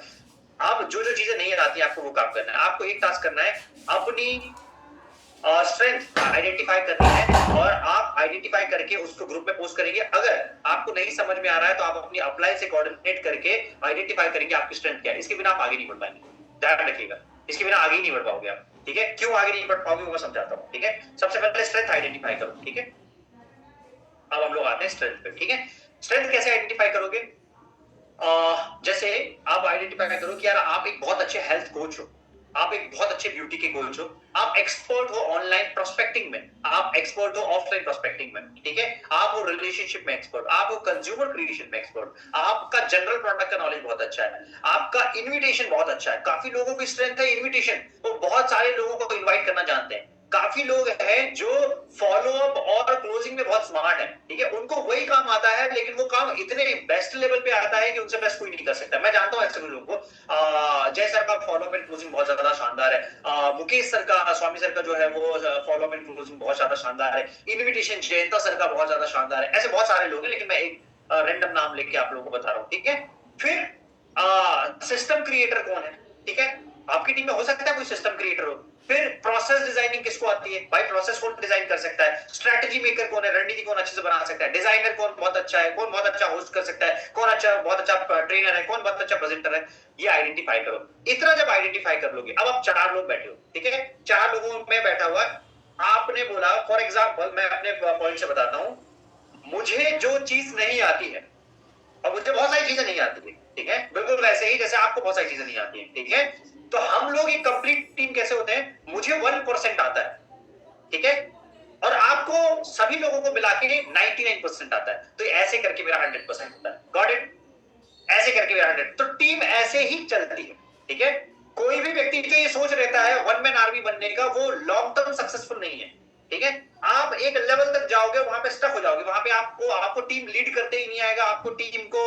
आप जो जो चीजें नहीं आती आपको वो काम करना है। आपको एक टास्क करना है, अपनी स्ट्रेंथ आइडेंटिफाई करनी है, और आप आइडेंटिफाई करके उसको ग्रुप में पोस्ट करेंगे। अगर आपको नहीं समझ में आ रहा है तो आप अपनी अप्लाई से कोऑर्डिनेट करके आइडेंटिफाई करेंगे आपकी स्ट्रेंथ क्या है। इसके बिना आप आगे नहीं बढ़ पाएंगे, ध्यान रखिएगा, इसके बिना आगे ही नहीं बढ़ पाओगे आप। ठीक है, क्यों आगे नहीं बढ़ पाओगे वो समझाता हूँ। ठीक है, सबसे पहले स्ट्रेंथ आइडेंटिफाई करो। ठीक है, अब हम लोग आते हैं स्ट्रेंथ पे। ठीक है, स्ट्रेंथ कैसे आइडेंटिफाई करोगे? जैसे आप आइडेंटिफाई करो कि यार आप एक बहुत अच्छे हेल्थ कोच हो, आप एक बहुत अच्छे ब्यूटी के कोच हो, आप एक्सपर्ट हो ऑनलाइन प्रोस्पेक्टिंग में, आप एक्सपर्ट हो ऑफलाइन प्रोस्पेक्टिंग में। ठीक है, आप हो रिलेशनशिप में एक्सपर्ट, आप हो कंज्यूमर क्रिएशन में एक्सपर्ट, आपका जनरल प्रोडक्ट का नॉलेज बहुत अच्छा है, आपका इन्विटेशन बहुत अच्छा है। काफी लोगों की स्ट्रेंथ है इन्विटेशन, वो बहुत सारे लोगों को इन्वाइट करना जानते हैं। काफी लोग हैं जो फॉलो अप और क्लोजिंग में बहुत स्मार्ट है। ठीक है, उनको वही काम आता है, लेकिन वो काम इतने बेस्ट लेवल पे आता है कि उनसे बेस्ट कोई नहीं कर सकता। मैं जानता हूं ऐसे लोगों को। जय सर का फॉलो अप एंड क्लोजिंग बहुत ज्यादा शानदार है। मुकेश सर का, स्वामी सर का जो है वो फॉलो अप एंड क्लोजिंग बहुत ज्यादा शानदार है। इन्विटेशन जयंता सर का बहुत ज्यादा शानदार है। ऐसे बहुत सारे लोग हैं, लेकिन मैं एक रैंडम नाम लेके आप लोगों को बता रहा हूँ। ठीक है, फिर सिस्टम क्रिएटर कौन है? ठीक है, आपकी टीम में हो सकता है कोई सिस्टम क्रिएटर हो। फिर प्रोसेस डिजाइनिंग किसको आती है भाई? प्रोसेस कौन डिजाइन कर सकता है? स्ट्रेटजी मेकर कौन है? रणनीति कौन अच्छे से बना सकता है? डिजाइनर कौन बहुत अच्छा है? कौन बहुत अच्छा होस्ट कर सकता है? कौन अच्छा बहुत अच्छा ट्रेनर है? कौन बहुत अच्छा प्रेजेंटर है? ये आइडेंटिफाई करो। इतना जब आइडेंटिफाई कर लोगे, अब आप 4 लोग बैठे हो, ठीक है, 4 लोगों में बैठा हुआ, आपने बोला फॉर एग्जाम्पल, मैं अपने पॉइंट से बताता हूं, मुझे जो चीज नहीं आती है, और मुझे बहुत सारी चीजें नहीं आती है, ठीक है, बिल्कुल वैसे ही जैसे आपको बहुत सारी चीजें नहीं आती है, ठीक है, तो हम लोग एक कंप्लीट टीम कैसे होते हैं? मुझे 1% आता है, ठीक है, और आपको सभी लोगों को मिला के 99% आता है, तो ऐसे करके मेरा 100% होता है। Got it? ऐसे करके मेरा 100, तो टीम ऐसे ही चलती है, ठीक है। कोई भी व्यक्ति जो ये सोच रहता है वन मैन आर्मी बनने का, वो लॉन्ग टर्म सक्सेसफुल नहीं है, ठीक है। आप एक लेवल तक जाओगे, वहां पे स्टक हो जाओगे, वहां पे आपको टीम लीड करते ही नहीं आएगा, आपको टीम को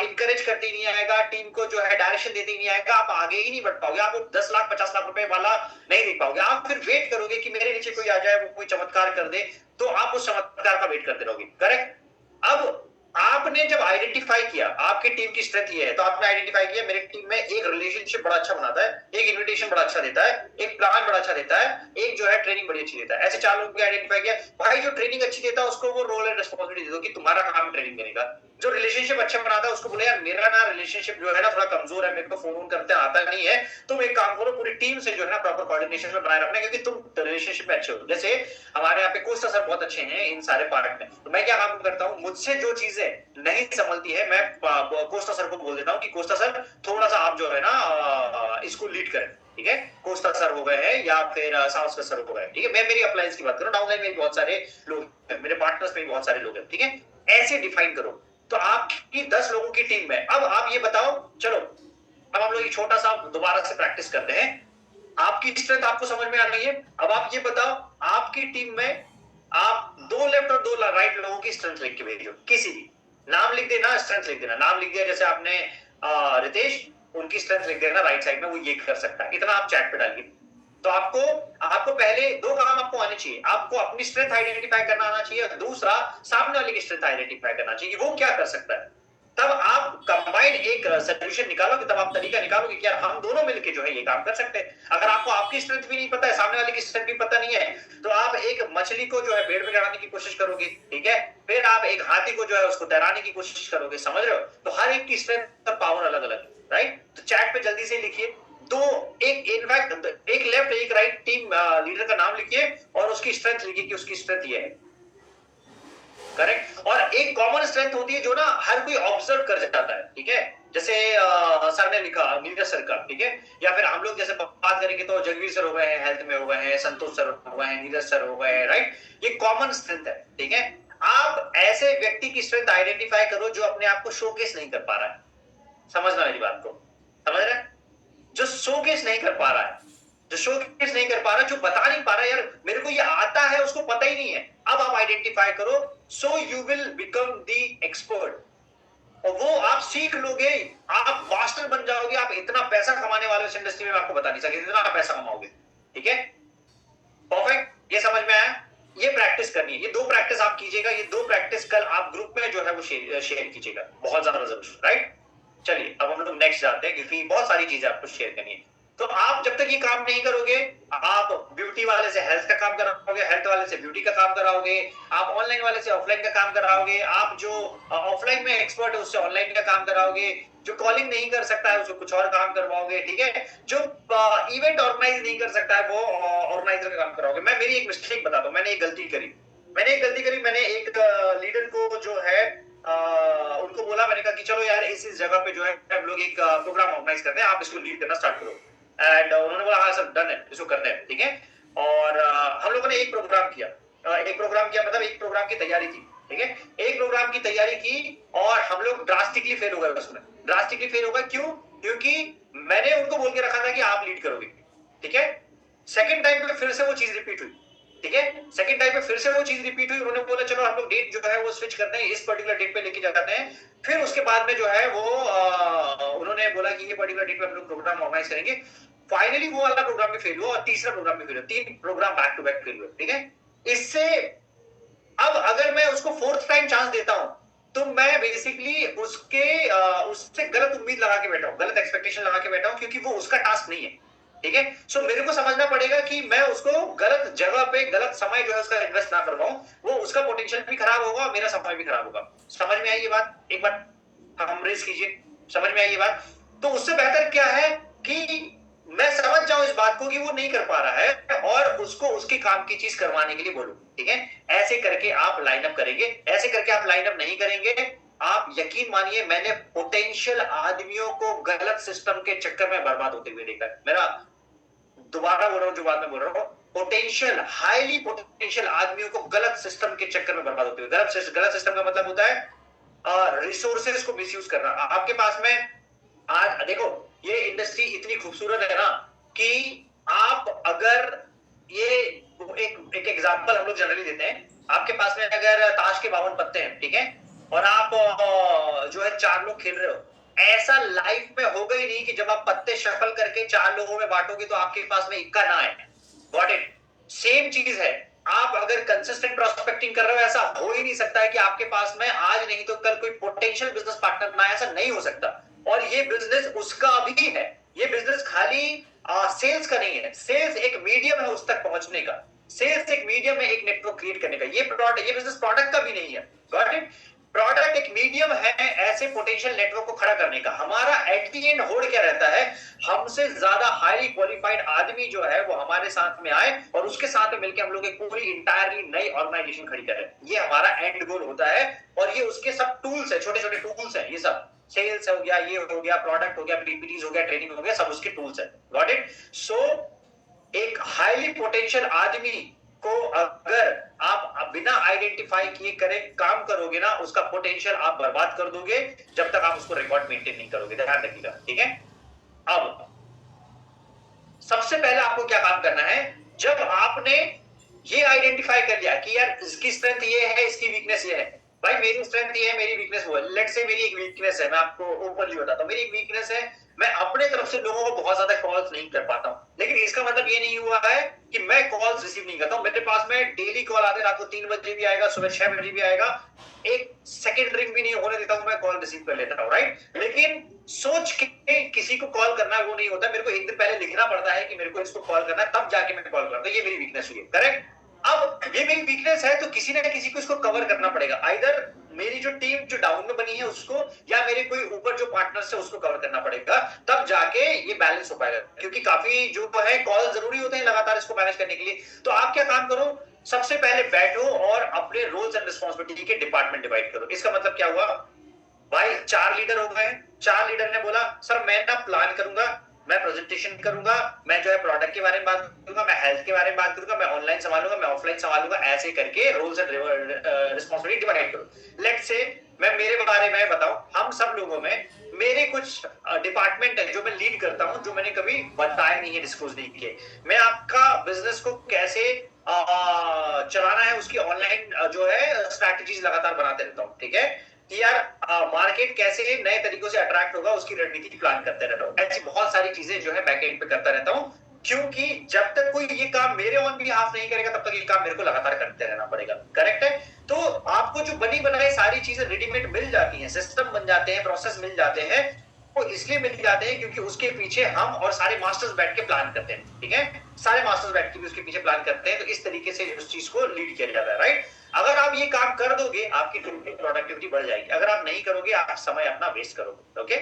इंकरेज करते ही नहीं आएगा, टीम को जो है डायरेक्शन देते ही नहीं आएगा, आप आगे ही नहीं बढ़ पाओगे, आप 10 लाख 50 लाख रुपए वाला नहीं देख पाओगे। आप फिर वेट करोगे कि मेरे नीचे कोई आ जाए, वो कोई चमत्कार कर दे, तो आप उस चमत्कार का वेट करते रहोगे। करेक्ट? अब आपने जब आइडेंटिफाई किया आपकी टीम की स्ट्रेंथ ये है, तो आपने आइडेंटिफाई किया मेरी टीम में एक रिलेशनशिप बड़ा अच्छा बनाता है, एक इन्विटेशन बड़ा अच्छा देता है, एक प्लान बड़ा अच्छा देता है, एक जो है ट्रेनिंग बड़ी अच्छी देता है। ऐसे 4 लोगों को आइडेंटिफाई किया, भाई जो ट्रेनिंग अच्छी देता है उसको वो रोल एंड रिस्पॉन्सिबिलिटी दे दो कि तुम्हारा काम ट्रेनिंग देने का। जो रिलेशनशिप अच्छा बनाता है उसको बोले यार मेरा ना रिलेशनशिप जो है ना थोड़ा कमजोर है, मेरे को फोन करते आता नहीं है, तुम एक काम करो पूरी टीम से जो है ना प्रॉपर कोऑर्डिनेशन में बनाए रखना, क्योंकि तुम रिलेशनशिप में अच्छे हो। जैसे हमारे यहाँ पे कोस्टा सर बहुत अच्छे हैं इन सारे पार्ट में, तो मैं क्या काम करता हूँ, मुझसे जो चीजें नहीं समझती है मैं कोस्टा सर को बोल देता हूँ कि कोस्टा सर थोड़ा सा आप जो है ना इसको लीड करें, ठीक है। कोस्टा सर हो गए हैं या फिर साउस्कर सर हो गए, ठीक है। मैं मेरी अप्लायंस की बात करूं, डाउनलाइन में बहुत सारे लोग हैं, मेरे पार्टनर्स में भी बहुत सारे लोग हैं, ठीक है। ऐसे डिफाइन करो। तो आपकी 10 लोगों की टीम में, अब आप ये बताओ, चलो अब हम लोग एक छोटा सा दोबारा से प्रैक्टिस करते हैं। आपकी स्ट्रेंथ आपको समझ में आ गई है। अब आप ये बताओ आपकी टीम में आप 2 लेफ्ट और 2 राइट लोगों की स्ट्रेंथ लिख के भेजो, किसी भी नाम लिख देना, स्ट्रेंथ लिख देना, नाम लिख दिया जैसे आपने रितेश, उनकी स्ट्रेंथ लिख देना राइट साइड में, वो ये कर सकता है, इतना आप चैट पे डालिए। तो आपको पहले 2 काम आपको आने चाहिए, आपको अपनी स्ट्रेंथ आइडेंटिफाई करना आना चाहिए, और दूसरा सामने वाले की स्ट्रेंथ आइडेंटिफाई करना चाहिए कि वो क्या कर सकता है। तब आप कंबाइंड एक सोल्यूशन निकालोगे, तब आप तरीका निकालोगे कि यार हम दोनों मिलके जो है ये काम कर सकते हैं। अगर आपको आपकी स्ट्रेंथ भी नहीं पता है, सामने वाले की स्ट्रेंथ भी पता नहीं है, तो आप एक मछली को जो है पेड़ पे चढ़ाने की कोशिश करोगे, ठीक है, फिर आप एक हाथी को जो है उसको तैराने की कोशिश करोगे, समझ रहे हो? तो हर एक की स्ट्रेंथ और पावर अलग अलग, राइट? तो चैट पे जल्दी से लिखिए, दो, एक इनफैक्ट एक लेफ्ट एक राइट टीम लीडर का नाम लिखिए और उसकी स्ट्रेंथ लिखिए कि उसकी स्ट्रेंथ ये है। करेक्ट? और एक कॉमन स्ट्रेंथ होती है जो ना हर कोई ऑब्जर्व कर जाता है, ठीक है, जैसे सर ने लिखा नीरज सर का, ठीक है, या फिर हम लोग जैसे बात करेंगे तो जगवीर सर हो गए हैं, हेल्थ में हो गए हैं, संतोष सर हो गए हैं, नीरज सर हो गए हैं, राइट? ये कॉमन स्ट्रेंथ है, ठीक है। आप ऐसे व्यक्ति की स्ट्रेंथ आइडेंटिफाई करो जो अपने आप को शोकेस नहीं कर पा रहा है। समझना मेरी बात को, समझ रहे हैं? जो शोकेस नहीं कर पा रहा है, जो शोकेस नहीं कर पा रहा, जो बता नहीं पा रहा यार मेरे को ये आता है, उसको पता ही नहीं है, अब आप आइडेंटिफाई करो, so you will become the expert, और वो आप सीख लोगे, आप मास्टर बन जाओगे, आप इतना पैसा कमाने वाले इस इंडस्ट्री में आपको बता नहीं सके, इतना पैसा कमाओगे, ठीक है। परफेक्ट, ये समझ में आया? ये प्रैक्टिस करनी है, ये 2 प्रैक्टिस आप कीजिएगा, ये 2 प्रैक्टिस कल आप ग्रुप में जो है वो शेयर कीजिएगा, बहुत ज्यादा जरूर, राइट? चलिए अब हम लोग नेक्स्ट जाते हैं, क्योंकि बहुत सारी चीजें आपको शेयर करनी है। तो आप जब तक ये काम नहीं करोगे, आप ब्यूटी वाले से हेल्थ का काम कराओगे, हेल्थ वाले से ब्यूटी का काम कराओगे, आप ऑनलाइन वाले से ऑफलाइन का काम कराओगे, आप जो ऑफलाइन में एक्सपर्ट है उससे ऑनलाइन का काम कराओगे, जो कॉलिंग नहीं कर सकता है उसको कुछ और काम करवाओगे, ठीक है, जो इवेंट ऑर्गेनाइज नहीं कर सकता है वो ऑर्गेनाइजर का काम कराओगे। मैं मेरी एक मिस्टेक बताता हूँ, मैंने एक गलती करी, मैंने एक लीडर को जो है उनको बोला, मैंने कहा कि चलो यार इस जगह पे जो है हम लोग एक प्रोग्राम ऑर्गेनाइज करते हैं, आप इसको लीड करना स्टार्ट करो। एंड उन्होंने बोला हाँ सर डन है, इसको करते हैं, ठीक है। और हम लोगों ने एक प्रोग्राम किया, मतलब एक प्रोग्राम की तैयारी की, ठीक है, एक प्रोग्राम की तैयारी की, और हम लोग ड्रास्टिकली फेल हो गए उसमें। ड्रास्टिकली फेल हो गए क्यों? क्योंकि मैंने उनको बोल के रखा था कि आप लीड करोगे, ठीक है। सेकंड टाइम पे फिर से वो चीज रिपीट हुई, ठीक है, सेकंड टाइम पे फिर से वो चीज रिपीट हुई, उन्होंने बोला चलो हम लोग डेट जो है वो स्विच करते हैं, इस पर्टिकुलर डेट पे लेके जाते हैं। फिर उसके बाद में जो है वो उन्होंने बोला कि ये पर्टिकुलर डेट पे हम लोग प्रोग्राम ऑर्गेनाइज करेंगे। फाइनली वो वाला प्रोग्राम भी फेल हुआ और तीसरा प्रोग्राम भी फेल हुआ, 3 program back to back fail हुए, ठीक है। इससे अब अगर मैं उसको 4th टाइम चांस देता हूं, तो मैं बेसिकली उससे गलत उम्मीद लगा के बैठा हूं, गलत एक्सपेक्टेशन लगा के बैठा हूं, क्योंकि वो उसका टास्क नहीं है। ठीक है। सो मेरे को समझना पड़ेगा कि मैं उसको गलत जगह पे गलत समय जो है उसका इन्वेस्ट ना करवाऊं, वो उसका पोटेंशियल भी खराब होगा, मेरा समय भी खराब होगा। समझ में आई ये बात? एक बार हम रेस कीजिए, समझ में आई ये बात? तो उससे बेहतर क्या है कि मैं समझ जाऊं इस बात को कि वो नहीं कर पा रहा है और उसको उसके काम की चीज करवाने के लिए बोलूं, ठीक है। ऐसे करके आप लाइनअप करेंगे, ऐसे करके आप लाइनअप नहीं करेंगे, आप यकीन मानिए मैंने पोटेंशियल आदमियों को गलत सिस्टम के चक्कर में बर्बाद होते हुए देखा है। मेरा दोबारा बोल रहा हूं जो बात मैं बोल रहा हूं, पोटेंशियल हाईली पोटेंशियल आदमियों को गलत सिस्टम के चक्कर में बर्बाद होते हुए। गलत सिस्टम का मतलब होता है रिसोर्सेज को मिसयूज करना। आपके पास में आज देखो ये इंडस्ट्री इतनी खूबसूरत है ना कि आप अगर ये एक एग्जांपल हम लोग जनरली देते हैं, आपके पास में अगर ताश के 52 पत्ते हैं, ठीक है, और आप जो है 4 लोग खेल रहे हो, ऐसा लाइफ में होगा ही नहीं कि जब आप पत्ते शफल करके 4 लोगों में बांटोगे तो आपके पास में इक्का ना आए। Got it? सेम चीज है, आप अगर कंसिस्टेंट प्रोस्पेक्टिंग कर रहे हो, ऐसा हो ही नहीं सकता है कि आपके पास में आज नहीं तो कल कोई पोटेंशियल बिजनेस पार्टनर ना, ऐसा नहीं हो सकता। और ये बिजनेस उसका भी है, ये बिजनेस खाली सेल्स का नहीं है, सेल्स एक मीडियम है उस तक पहुंचने का, सेल्स एक मीडियम है एक नेटवर्क क्रिएट करने का, ये बिजनेस प्रोडक्ट का भी नहीं है। Got it? प्रोडक्ट एक मीडियम है ऐसे पोटेंशियल नेटवर्क को खड़ा करने का। हमारा एट द एंड होड़ क्या रहता है, हमसे ज्यादा हाईली क्वालिफाइड आदमी जो है वो हमारे साथ में आए और उसके साथ में मिलकर हम लोग एक पूरी इंटायरली नई ऑर्गेनाइजेशन खड़ी करें। ये हमारा एंड गोल होता है और ये उसके सब टूल्स है, छोटे छोटे टूल्स है, ये सब सेल्स हो गया, ये हो गया, प्रोडक्ट हो गया, पीपीटीज हो गया, ट्रेनिंग हो गया, सब उसके टूल्स है। Got it? सो एक हाईली पोटेंशियल आदमी को अगर आप बिना आइडेंटिफाई किए करे काम करोगे ना, उसका पोटेंशियल आप बर्बाद कर दोगे जब तक आप उसको रिकॉर्ड मेंटेन नहीं करोगे। ध्यान रखिएगा, ठीक है। अब सबसे पहले आपको क्या काम करना है, जब आपने ये आइडेंटिफाई कर लिया कि यार इसकी स्ट्रेंथ ये है, इसकी वीकनेस ये है, भाई मेरी स्ट्रेंथ ये है, मेरी वीकनेस वो है। लेट्स से मेरी एक वीकनेस है, मैं आपको ओपनली बताता हूं, मेरी एक वीकनेस है, मैं अपने तरफ से लोगों को बहुत ज्यादा कॉल्स नहीं कर पाता हूं। लेकिन इसका मतलब ये नहीं हुआ है कि मैं कॉल्स रिसीव नहीं करता हूं। मेरे पास में डेली कॉल आते, रात को 3 बजे भी आएगा, सुबह 6 बजे भी आएगा, एक सेकंड रिंग भी नहीं होने देता हूं, मैं कॉल रिसीव कर लेता हूं, राइट। लेकिन सोच के किसी को कॉल करना वो नहीं होता, मेरे को एक दिन पहले लिखना पड़ता है कि मेरे को इसको कॉल करना है, तब जाके मैं कॉल करता हूं। ये मेरी वीकनेस हुई है, करेक्ट। अब ये मेरी वीकनेस है तो किसी ना किसी को इसको कवर करना पड़ेगा, आइदर मेरी जो टीम जो डाउन में बनी है उसको, या मेरे कोई ऊपर जो पार्टनर्स है उसको कवर करना पड़ेगा, तब जाके ये बैलेंस हो पाएगा। क्योंकि काफी जो है कॉल जरूरी होते हैं लगातार इसको मैनेज करने के लिए। तो आप क्या काम करो, सबसे पहले बैठो और अपने रोल्स एंड रिस्पॉन्सिबिलिटी के डिपार्टमेंट डिवाइड करो। इसका मतलब क्या हुआ भाई, 4 लीडर हो गए, 4 लीडर ने बोला सर मैं ना प्लान करूंगा, मैं प्रेजेंटेशन करूंगा, मैं जो है प्रोडक्ट के बारे में बात करूंगा, मैं हेल्थ के बारे में बात करूंगा, मैं ऑनलाइन संभालूंगा, मैं ऑफलाइन संभालूंगा, ऐसे करके रोल्स एंड रिस्पॉन्सिबिलिटी डिवाइड करो। लेट्स से मैं मेरे बारे में बताऊं, हम सब लोगों में मेरे कुछ डिपार्टमेंट है जो मैं लीड करता हूं, जो मैंने कभी बताया नहीं है, डिस्क्लोज नहीं किए। मैं आपका बिजनेस को कैसे चलाना है उसकी ऑनलाइन जो है स्ट्रैटेजीज लगातार बनाते रहता हूं, ठीक है, कि यार मार्केट कैसे नए तरीकों से अट्रैक्ट होगा उसकी रणनीति प्लान करते रहता हूँ। ऐसी बहुत सारी चीजें जो है बैकएंड पे करता रहता हूँ, क्योंकि जब तक कोई ये काम मेरे ऑन बिहाफ नहीं करेगा तब तक ये काम मेरे को लगातार करते रहना पड़ेगा। करेक्ट है? तो आपको जो बनी बनाई सारी चीजें रेडीमेड मिल जाती हैं, सिस्टम बन जाते हैं, प्रोसेस मिल जाते हैं, वो इसलिए मिल जाते हैं क्योंकि उसके पीछे हम और सारे मास्टर्स बैठ के प्लान करते हैं, ठीक है, सारे मास्टर्स बैठ के भी उसके पीछे प्लान करते हैं। तो इस तरीके से उस चीज को लीड किया जाता है, राइट। अगर आप ये काम कर दोगे आपकी टीम की प्रोडक्टिविटी बढ़ जाएगी, अगर आप नहीं करोगे आप समय अपना वेस्ट करोगे। ओके,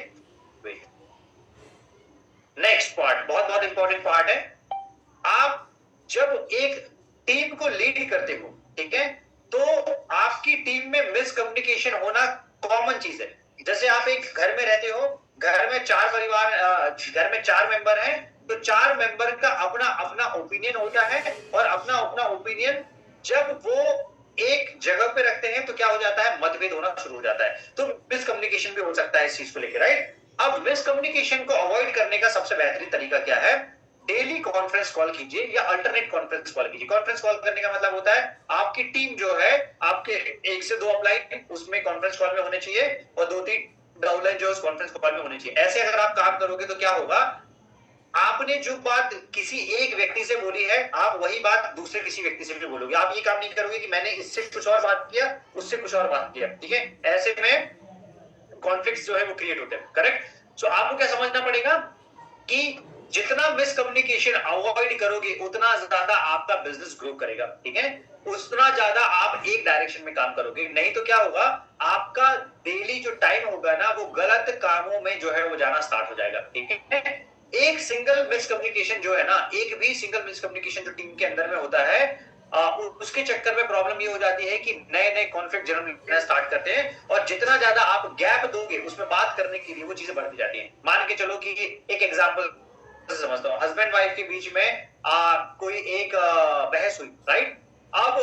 नेक्स्ट पार्ट बहुत बहुत इंपॉर्टेंट पार्ट है। आप जब एक टीम को लीड करते हो, ठीक है, तो आपकी टीम में मिसकम्युनिकेशन होना कॉमन चीज है। जैसे आप एक घर में रहते हो, घर में 4 परिवार, घर में 4 मेंबर हैं, तो 4 मेंबर का अपना अपना ओपिनियन होता है, और अपना अपना ओपिनियन जब वो एक जगह पे रखते हैं तो क्या हो जाता है, मतभेद होना शुरू हो जाता है। तो मिसकम्युनिकेशन भी हो सकता है इस चीज को लेकर, राइट। अब मिसकम्युनिकेशन को अवॉइड करने का सबसे बेहतरीन तरीका क्या है, डेली कॉन्फ्रेंस कॉल कीजिए या अल्टरनेट कॉन्फ्रेंस कॉल कीजिए। कॉन्फ्रेंस कॉल करने का मतलब होता है आपकी टीम जो है, आपके 1 से 2 अपलाइन उसमें कॉन्फ्रेंस कॉल में होने चाहिए, और 2-3 डाउनलाइन जो उस कॉन्फ्रेंस कॉल में होने चाहिए। ऐसे अगर आप काम करोगे तो क्या होगा, आपने जो बात किसी एक व्यक्ति से बोली है, आप वही बात दूसरे किसी व्यक्ति से भी बोलोगे। आप ये काम नहीं करोगे कि मैंने इससे कुछ और बात किया, उससे कुछ और बात किया, ठीक है। ऐसे में कॉन्फ्लिक्ट जो है वो क्रिएट होते हैं, करेक्ट। सो आपको क्या समझना पड़ेगा कि जितना मिसकम्युनिकेशन अवॉइड करोगे उतना ज्यादा आपका बिजनेस ग्रो करेगा, ठीक है, उतना ज्यादा आप एक डायरेक्शन में काम करोगे। नहीं तो क्या होगा, आपका डेली जो टाइम होगा ना वो गलत कामों में जो है वो जाना स्टार्ट हो जाएगा, ठीक है। एक सिंगल मिसकम्युनिकेशन जो है ना, एक भी सिंगल मिसकम्युनिकेशन जो टीम के अंदर में होता है, उसके चक्कर में प्रॉब्लम ये हो जाती है कि नए नए कॉन्फ्लिक्ट जन्म लेना स्टार्ट करते हैं, और जितना ज्यादा आप गैप दोगे उसमें बात करने के लिए वो चीजें बढ़ती जाती हैं। मान के चलो कि एक एग्जांपल समझता हूँ, हस्बैंड वाइफ के बीच में कोई एक बहस हुई, राइट। अब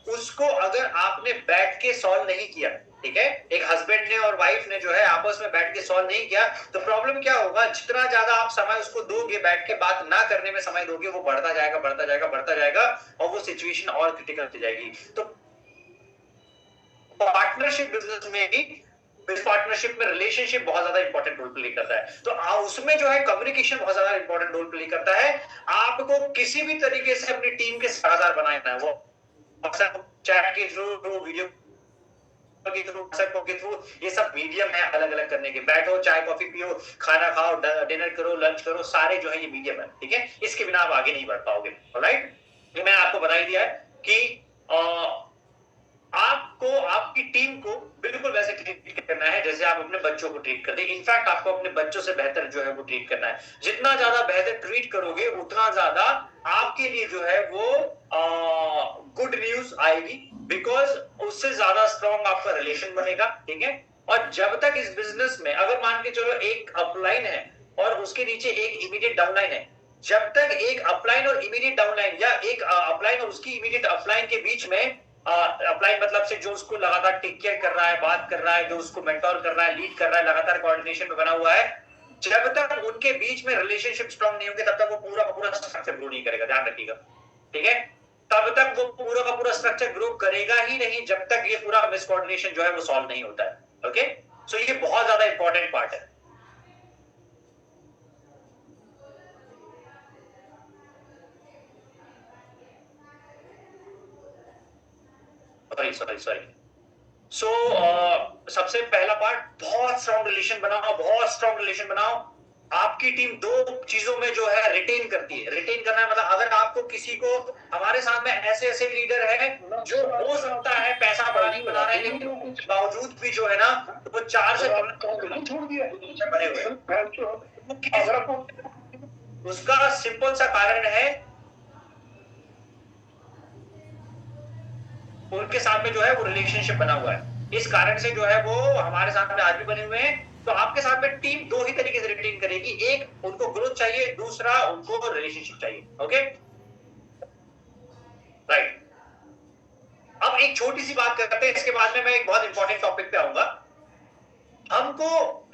उसको अगर आपने बैठ के सॉल्व नहीं किया, ठीक है, एक हस्बैंड ने और वाइफ ने जो है आपस में बैठ के सॉल्व नहीं किया, तो प्रॉब्लम क्या होगा, जितना ज्यादा आप समय उसको दोगे, बैठ के बात ना करने में समय दोगे, वो बढ़ता जाएगा बढ़ता जाएगा बढ़ता जाएगा, और वो सिचुएशन और क्रिटिकल हो जाएगी। तो पार्टनरशिप बिजनेस में भी, इस पार्टनरशिप में रिलेशनशिप बहुत ज्यादा इंपॉर्टेंट रोल प्ले करता है। तो उसमें जो है कम्युनिकेशन बहुत ज्यादा इंपॉर्टेंट रोल प्ले करता है। आपको किसी भी तरीके से अपनी टीम के साझेदार बनाना है, वो चैट के थ्रू, वीडियो के थ्रू, के थ्रू, ये सब मीडियम है अलग अलग करने के। बैठो, चाय कॉफी पियो, खाना खाओ, डिनर करो, लंच करो, सारे जो है ये मीडियम है, ठीक है। इसके बिना आप आगे नहीं बढ़ पाओगे, ऑलराइट। ये मैंने आपको बता ही दिया है कि आपको आपकी टीम को बिल्कुल वैसे ट्रीट करना है जैसे आप अपने बच्चों को ट्रीट करते हैं। इनफैक्ट आपको अपने बच्चों से बेहतर जो है वो ट्रीट करना है। जितना ज्यादा बेहतर ट्रीट करोगे उतना ज्यादा आपके लिए जो है वो गुड न्यूज आएगी, बिकॉज उससे ज्यादा स्ट्रॉन्ग आपका रिलेशन बनेगा, ठीक है। और जब तक इस बिजनेस में अगर मान के चलो एक अपलाइन है और उसके नीचे एक इमीडिएट डाउनलाइन है, जब तक एक अपलाइन और इमीडिएट डाउनलाइन, या एक अपलाइन और उसकी इमीडिएट अपलाइन के बीच में, अपलाइन मतलब से जो उसको लगातार टेक केयर कर रहा है, बात कर रहा है, जो उसको मेंटोर कर रहा है, लीड कर रहा है, लगातार कोऑर्डिनेशन में बना हुआ है, जब तक उनके बीच में रिलेशनशिप स्ट्रांग नहीं होंगे तब तक वो पूरा का पूरा स्ट्रक्चर ग्रो नहीं करेगा, ध्यान रखिएगा, ठीक है। तब तक वो पूरा का पूरा स्ट्रक्चर ग्रो करेगा ही नहीं जब तक ये पूरा मिसकोऑर्डिनेशन जो है वो सॉल्व नहीं होता है, ओके। सो ये बहुत ज्यादा इंपॉर्टेंट पार्ट है। सॉरी सॉरी सॉरी सो सबसे पहला पार्ट, बहुत स्ट्रॉन्ग रिलेशन बनाओ, बहुत स्ट्रॉन्ग रिलेशन बनाओ। आपकी टीम दो चीजों में जो है रिटेन करती है। रिटेन करना मतलब अगर आपको किसी को, हमारे साथ में ऐसे ऐसे लीडर है जो हो सकता है पैसा बड़ा नहीं बना रहे हैं, लेकिन बावजूद भी जो है ना वो 4 से छोड़ दिया बने हुए। उसका सिंपल सा कारण है, उनके साथ में जो है वो रिलेशनशिप बना हुआ है। इस कारण से जो है वो हमारे साथ में आज भी बने हुए हैं। तो आपके साथ में टीम दो ही तरीके से रिटेन करेगी, एक उनको ग्रोथ चाहिए, दूसरा उनको रिलेशनशिप चाहिए, ओके, राइट। अब एक छोटी सी बात करते हैं, इसके बाद में मैं एक बहुत इंपॉर्टेंट टॉपिक पे आऊंगा। हमको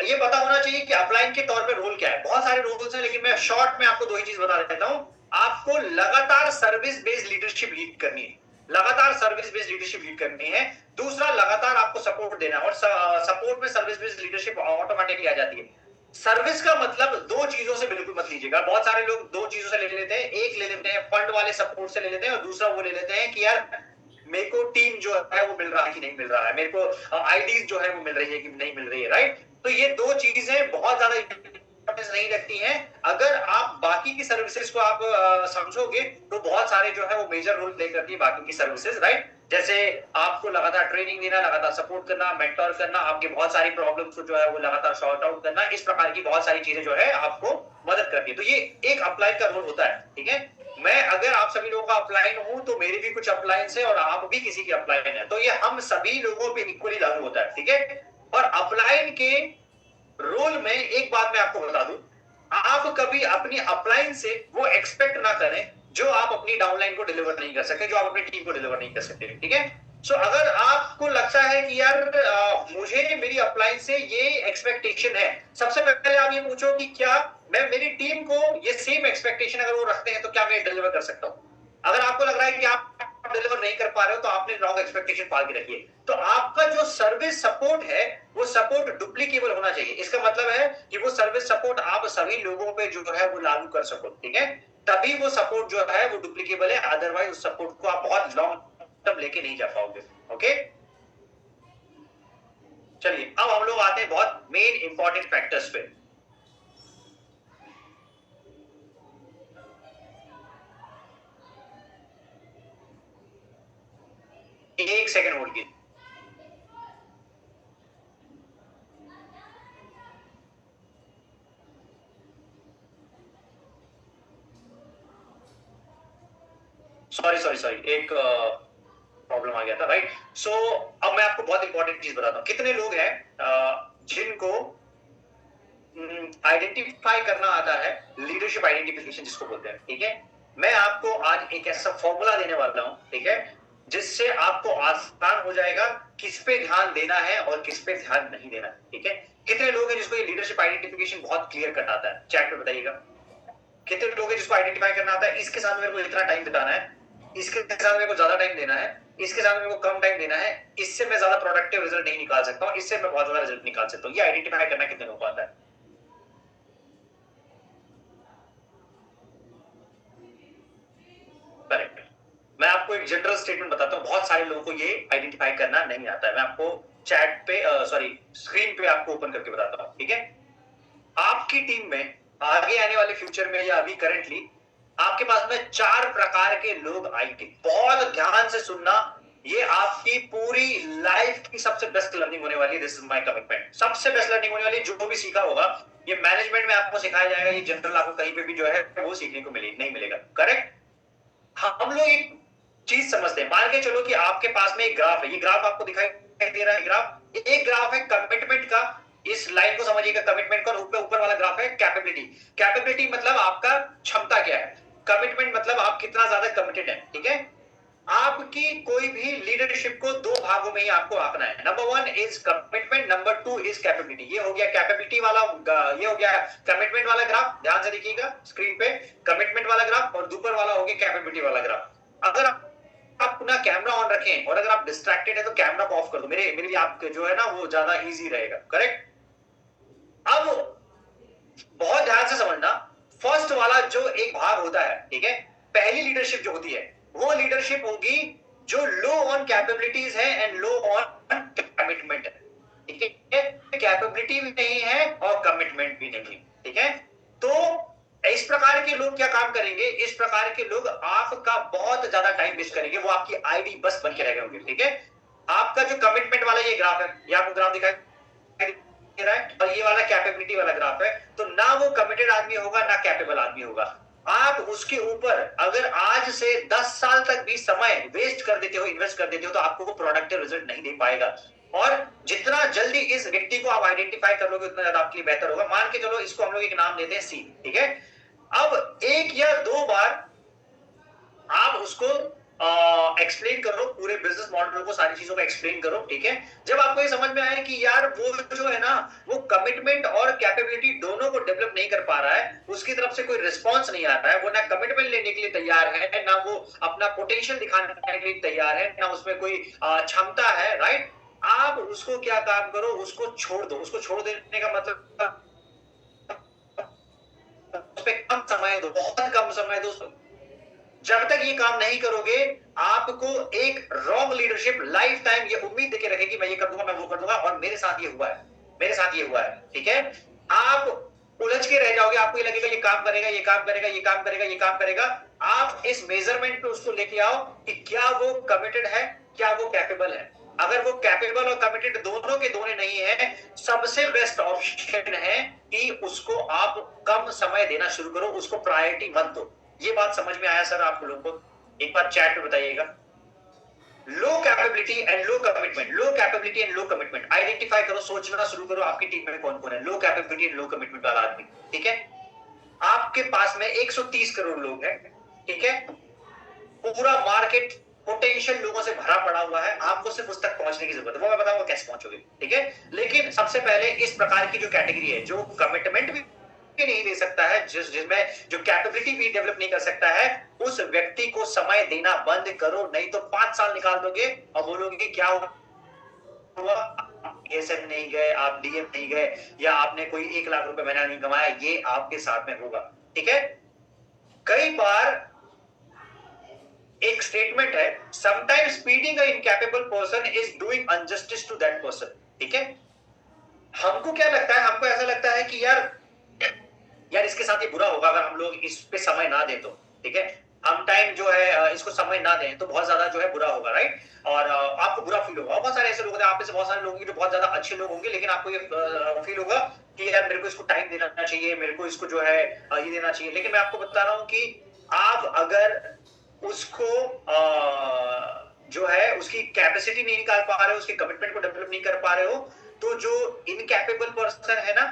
ये पता होना चाहिए कि अपलाइन के तौर पे रोल क्या है। बहुत सारे रोल्स हैं, लेकिन मैं शॉर्ट में आपको दो ही चीज बता देता हूं। आपको लगातार सर्विस बेस्ड लीडरशिप लीड करनी है, लगातार सर्विस बेस्ड लीडरशिप लीड करनी है। दूसरा, लगातार आपको सपोर्ट देना है, और सपोर्ट में सर्विस बेस्ड लीडरशिप ऑटोमेटिकली आ जाती है। सर्विस का मतलब दो चीजों से बिल्कुल मत लीजिएगा। बहुत सारे लोग दो चीजों से ले लेते हैं, एक ले लेते हैं फंड वाले सपोर्ट से ले लेते हैं, और दूसरा वो ले लेते हैं कि यार मेरे को टीम जो है वो मिल रहा है कि नहीं मिल रहा है, मेरे को आईडीज जो है वो मिल रही है कि नहीं मिल रही है, राइट। तो ये दो चीजें बहुत ज्यादा इंपॉर्टेंस नहीं रखती हैं। अगर आप बाकी की सर्विसेज को आप समझोगे तो बहुत सारे जो है वो मेजर रोल प्ले करती है बाकी की सर्विसेज, राइट। जैसे आपको लगातार ट्रेनिंग देना, लगातार सपोर्ट करना, मेंटोर करना, आपकी बहुत सारी प्रॉब्लम्स को जो है वो लगातार सॉर्ट आउट करना, इस प्रकार की बहुत सारी चीजें जो है आपको मदद करती है। तो ये एक अपलाइन का रोल होता है, ठीक है। मैं अगर आप सभी लोगों का अपलाइन हूं तो मेरी भी कुछ अपलाइन है और आप भी किसी की अपलाइन है, तो ये हम सभी लोगों पे इक्वली लागू होता है, ठीक है। और अपलाइन के रोल में एक बात मैं आपको बता दूं, आप कभी अपनी अपलाइन से वो एक्सपेक्ट ना करें जो आप अपनी डाउनलाइन को डिलीवर नहीं कर सकते, जो आप अपनी टीम को डिलीवर नहीं कर सकते, ठीक है। सो अगर आपको लगता है कि यार मुझे मेरी अपलाइन से ये एक्सपेक्टेशन है, सबसे पहले आप ये पूछो कि क्या मैं मेरी टीम को ये सेम एक्सपेक्टेशन अगर वो रखते हैं तो क्या मैं डिलीवर कर सकता हूं। अगर आपको लग रहा है कि आप डिलीवर नहीं कर पा रहे हो तो आपने रॉन्ग एक्सपेक्टेशन पाल के रखी है। तो आपका जो सर्विस सपोर्ट है वो सपोर्ट डुप्लीकेबल होना चाहिए। इसका मतलब है कि वो सर्विस सपोर्ट आप सभी लोगों पे जो है वो लागू कर सको, ठीक है। तभी वो सपोर्ट जो है वो डुप्लीकेबल है, अदरवाइज उस सपोर्ट को आप बहुत लॉन्ग टर्म लेके नहीं जा पाओगे, ओके। चलिए अब हम लोग आते हैं बहुत मेन इंपॉर्टेंट फैक्टर्स पे। एक सेकंड होल्ड कीजिए। सॉरी एक प्रॉब्लम आ गया था, राइट। सो अब मैं आपको बहुत इंपॉर्टेंट चीज बताता हूँ। कितने लोग हैं जिनको आइडेंटिफाई करना आता है, लीडरशिप आइडेंटिफिकेशन जिसको बोलते हैं, ठीक है। मैं आपको आज एक ऐसा फॉर्मूला देने वाला हूं, ठीक है, जिससे आपको आसान हो जाएगा किस पे ध्यान देना है और किस पे ध्यान नहीं देना है, ठीक है। कितने लोग हैं जिसको ये लीडरशिप आइडेंटिफिकेशन बहुत क्लियर करना आता है, चैट पे बताइएगा। कितने लोग हैं जिसको आइडेंटिफाई करना आता है, इसके साथ मेरे को इतना टाइम बिताना है, इसके साथ मेरे को ज्यादा टाइम देना है, इसके साथ मेरे को कम टाइम देना है, इससे मैं ज्यादा प्रोडक्टिव रिजल्ट नहीं निकाल सकता हूं, इससे मैं बहुत ज्यादा रिजल्ट निकाल सकता हूं। ये आइडेंटिफाई करना कितने लोगों को आता है? करेक्ट। मैं आपको एक जनरल स्टेटमेंट बताता हूं, बहुत सारे लोगों को ये आइडेंटिफाई करना नहीं आता है। मैं आपको चैट पे सॉरी स्क्रीन पे आपको ओपन करके बताता हूं, ठीक है। आपकी टीम में आगे आने वाले फ्यूचर में या अभी करंटली आपके पास में 4 प्रकार के लोग आएंगे। बहुत ध्यान से सुनना, ये आपकी पूरी लाइफ की सबसे बेस्ट लर्निंग होने वाली है। This is my commitment. सबसे बेस्ट लर्निंग होने वाली, जो भी सीखा होगा ये मैनेजमेंट में आपको सिखाया जाएगा, ये जनरल आपको कहीं पे भी जो है वो सीखने को नहीं मिलेगा, करेक्ट। हम लोग एक चीज समझते हैं, मान के चलो कि आपके पास में एक ग्राफ है, ये ग्राफ आपको दिखाई दे रहा है, ग्राफ, एक ग्राफ है कमिटमेंट का। इस लाइन को समझिएगा, कमिटमेंट का। ऊपर वाला ग्राफ है कैपेबिलिटी। कैपेबिलिटी मतलब आपका क्षमता क्या है, कमिटमेंट मतलब आप कितना ज्यादा कमिटेड है, ठीक है। आपकी कोई भी लीडरशिप को 2 भागों में ही आपको आंकना है। Number 1 is commitment, number 2 is capability. ये हो गया कैपेबिलिटी वाला, ये हो गया कमिटमेंट वाला ग्राफ। ध्यान से देखिएगा स्क्रीन पे, कमिटमेंट वाला ग्राफ, और ऊपर वाला हो गया कैपेबिलिटी वाला ग्राफ। अगर आप अपना कैमरा ऑन रखें और अगर आप डिस्ट्रैक्टेड है तो कैमरा को ऑफ कर दो, मेरे लिए आप जो है ना वो ज्यादा इजी रहेगा, करेक्ट। अब बहुत ध्यान से समझना, फर्स्ट वाला जो एक भाग होता है, ठीक है, पहली लीडरशिप जो होती है वो लीडरशिप होगी जो लो ऑन कैपेबिलिटीज है एंड लो ऑन कमिटमेंट है, ठीक है। कैपेबिलिटी भी नहीं है और कमिटमेंट भी नहीं है, ठीक है। तो इस प्रकार के लोग क्या काम करेंगे, इस प्रकार के लोग आपका बहुत ज्यादा टाइम वेस्ट करेंगे, वो आपकी आईडी बस बन के रह गए, ठीक है। आपका जो कमिटमेंट वाला ये ग्राफ है, ये आपको ग्राफ दिखाई दे रहा है, और ये वाला कैपेबिलिटी वाला ग्राफ है, तो ना वो कमिटेड आदमी होगा ना कैपेबल आदमी होगा। आप उसके ऊपर अगर आज से 10 साल तक भी समय वेस्ट कर देते हो, इन्वेस्ट कर देते हो, तो आपको वो प्रोडक्टिव रिजल्ट नहीं दे पाएगा। और जितना जल्दी इस व्यक्ति को आप आइडेंटिफाई कर लोगे उतना ज्यादा आपके लिए बेहतर होगा। मान के चलो इसको हम लोग एक नाम देते हैं सी, ठीक है। अब 1 या 2 बार आप उसको एक्सप्लेन करो, पूरे बिजनेस मॉडल को, सारी चीजों को एक्सप्लेन करो, ठीक है। जब आपको ये समझ में आए कि यार वो जो है ना वो कमिटमेंट और कैपेबिलिटी दोनों को डेवलप नहीं कर पा रहा है, उसकी तरफ से कोई रिस्पॉन्स नहीं आता है, वो ना कमिटमेंट लेने के लिए तैयार है, ना वो अपना पोटेंशियल दिखाने के लिए तैयार है, ना उसमें कोई क्षमता है, राइट। आप उसको क्या काम करो, उसको छोड़ दो। उसको छोड़ देने का मतलब उस पर कम समय दो, बहुत कम समय दो। जब तक ये काम नहीं करोगे आपको एक रॉन्ग लीडरशिप लाइफ टाइम ये उम्मीद देके रखेगी, मैं ये कर दूंगा, मैं वो कर दूंगा, और मेरे साथ ये हुआ है, मेरे साथ ये हुआ है, ठीक है। आप उलझ के रह जाओगे, आपको ये लगेगा ये काम करेगा, ये काम करेगा, ये काम करेगा, ये काम करेगा। आप इस मेजरमेंट पे उसको लेके आओ कि क्या वो कमिटेड है, क्या वो कैपेबल है। अगर वो कैपेबल और कमिटेड दोनों के दोनों नहीं है, सबसे बेस्ट ऑप्शन है कि उसको आप कम समय देना शुरू करो, उसको प्रायोरिटी मत दो। ये बात समझ में आया सर आप लोगों को? एक बार चैट में बताइएगा। Low capability and low commitment, low capability and low commitment identify करो, सोचना शुरू करो आपकी टीम में कौन कौन है लो कैपेबिलिटी एंड लो कमिटमेंट वाला आदमी, ठीक है। आपके पास में 130 करोड़ लोग हैं, ठीक है। पूरा मार्केट पोटेंशियल लोगों से भरा पड़ा हुआ है, आपको सिर्फ उस तक पहुंचने की जरूरत है, वो मैं बताऊंगा कैसे पहुंचोगे, ठीक है। लेकिन सबसे पहले इस प्रकार की जो कैटेगरी है, जो कमिटमेंट भी नहीं दे सकता है, जिसमें जो कैपेबिलिटी भी डेवलप नहीं कर सकता है, उस व्यक्ति को समय देना बंद करो, नहीं तो 5 साल निकाल दोगे और बोलोगे क्या हुआ, एसएम नहीं गए, आप डीएम नहीं गए, या आपने कोई 1 लाख रुपए महीना नहीं कमाया। ये आपके साथ में होगा, ठीक है। कई बार एक स्टेटमेंट है, sometimes feeding a incapable person is doing injustice to that person, ठीक है। हमको क्या लगता है, हमको ऐसा लगता है कि यार इसके साथ ये बुरा होगा अगर हम लोग इस पे समय ना दें तो, ठीक है। हम टाइम जो है इसको समय ना दें तो बहुत ज्यादा जो है बुरा होगा, राइट? और आपको बुरा फील होगा। और बहुत सारे ऐसे लोग होते हैं, आप में से बहुत सारे लोग होंगे जो बहुत ज्यादा अच्छे लोग होंगे, लेकिन आपको ये फील होगा कि यार मेरे को इसको टाइम देना चाहिए, मेरे को इसको जो है ये देना चाहिए। लेकिन मैं आपको बता रहा हूँ कि आप अगर उसको जो है उसकी कैपेसिटी नहीं निकाल पा रहे हो, उसके कमिटमेंट को डेवलप नहीं कर पा रहे हो, तो जो इनकैपेबल पर्सन है ना,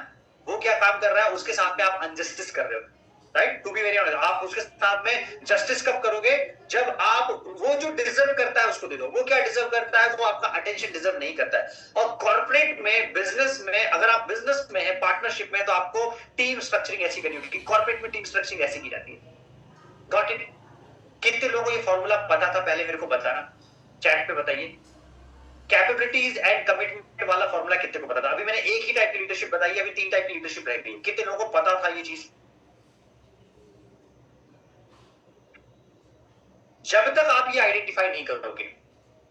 वो क्या काम कर रहा है, उसके साथ में आप अनजस्टिस कर रहे हो, right? To be very honest, आप उसके साथ में जस्टिस कब करोगे? जब आप वो जो डिजर्व करता है उसको दे दो। वो क्या डिजर्व करता है? वो आपका अटेंशन डिजर्व नहीं करता है। और कॉर्पोरेट में, बिजनेस में, अगर आप बिजनेस में है, पार्टनरशिप में, तो आपको टीम स्ट्रक्चरिंग ऐसी करनी होगी कि कॉर्पोरेट में टीम स्ट्रक्चरिंग ऐसी की जाती है। Got it? कितने लोगों को ये फॉर्मूला पता था? पहले मेरे को बताना, चैट पे बताइए। कैपेबिलिटीज एंड कमिटमेंट वाला फॉर्मूला कितने को पता था? अभी मैंने एक ही टाइप की लीडरशिप बताई, अभी 3 टाइप की लीडरशिप रह गई। कितने लोगों को पता था ये चीज? जब तक आप ये आइडेंटिफाई नहीं करोगे,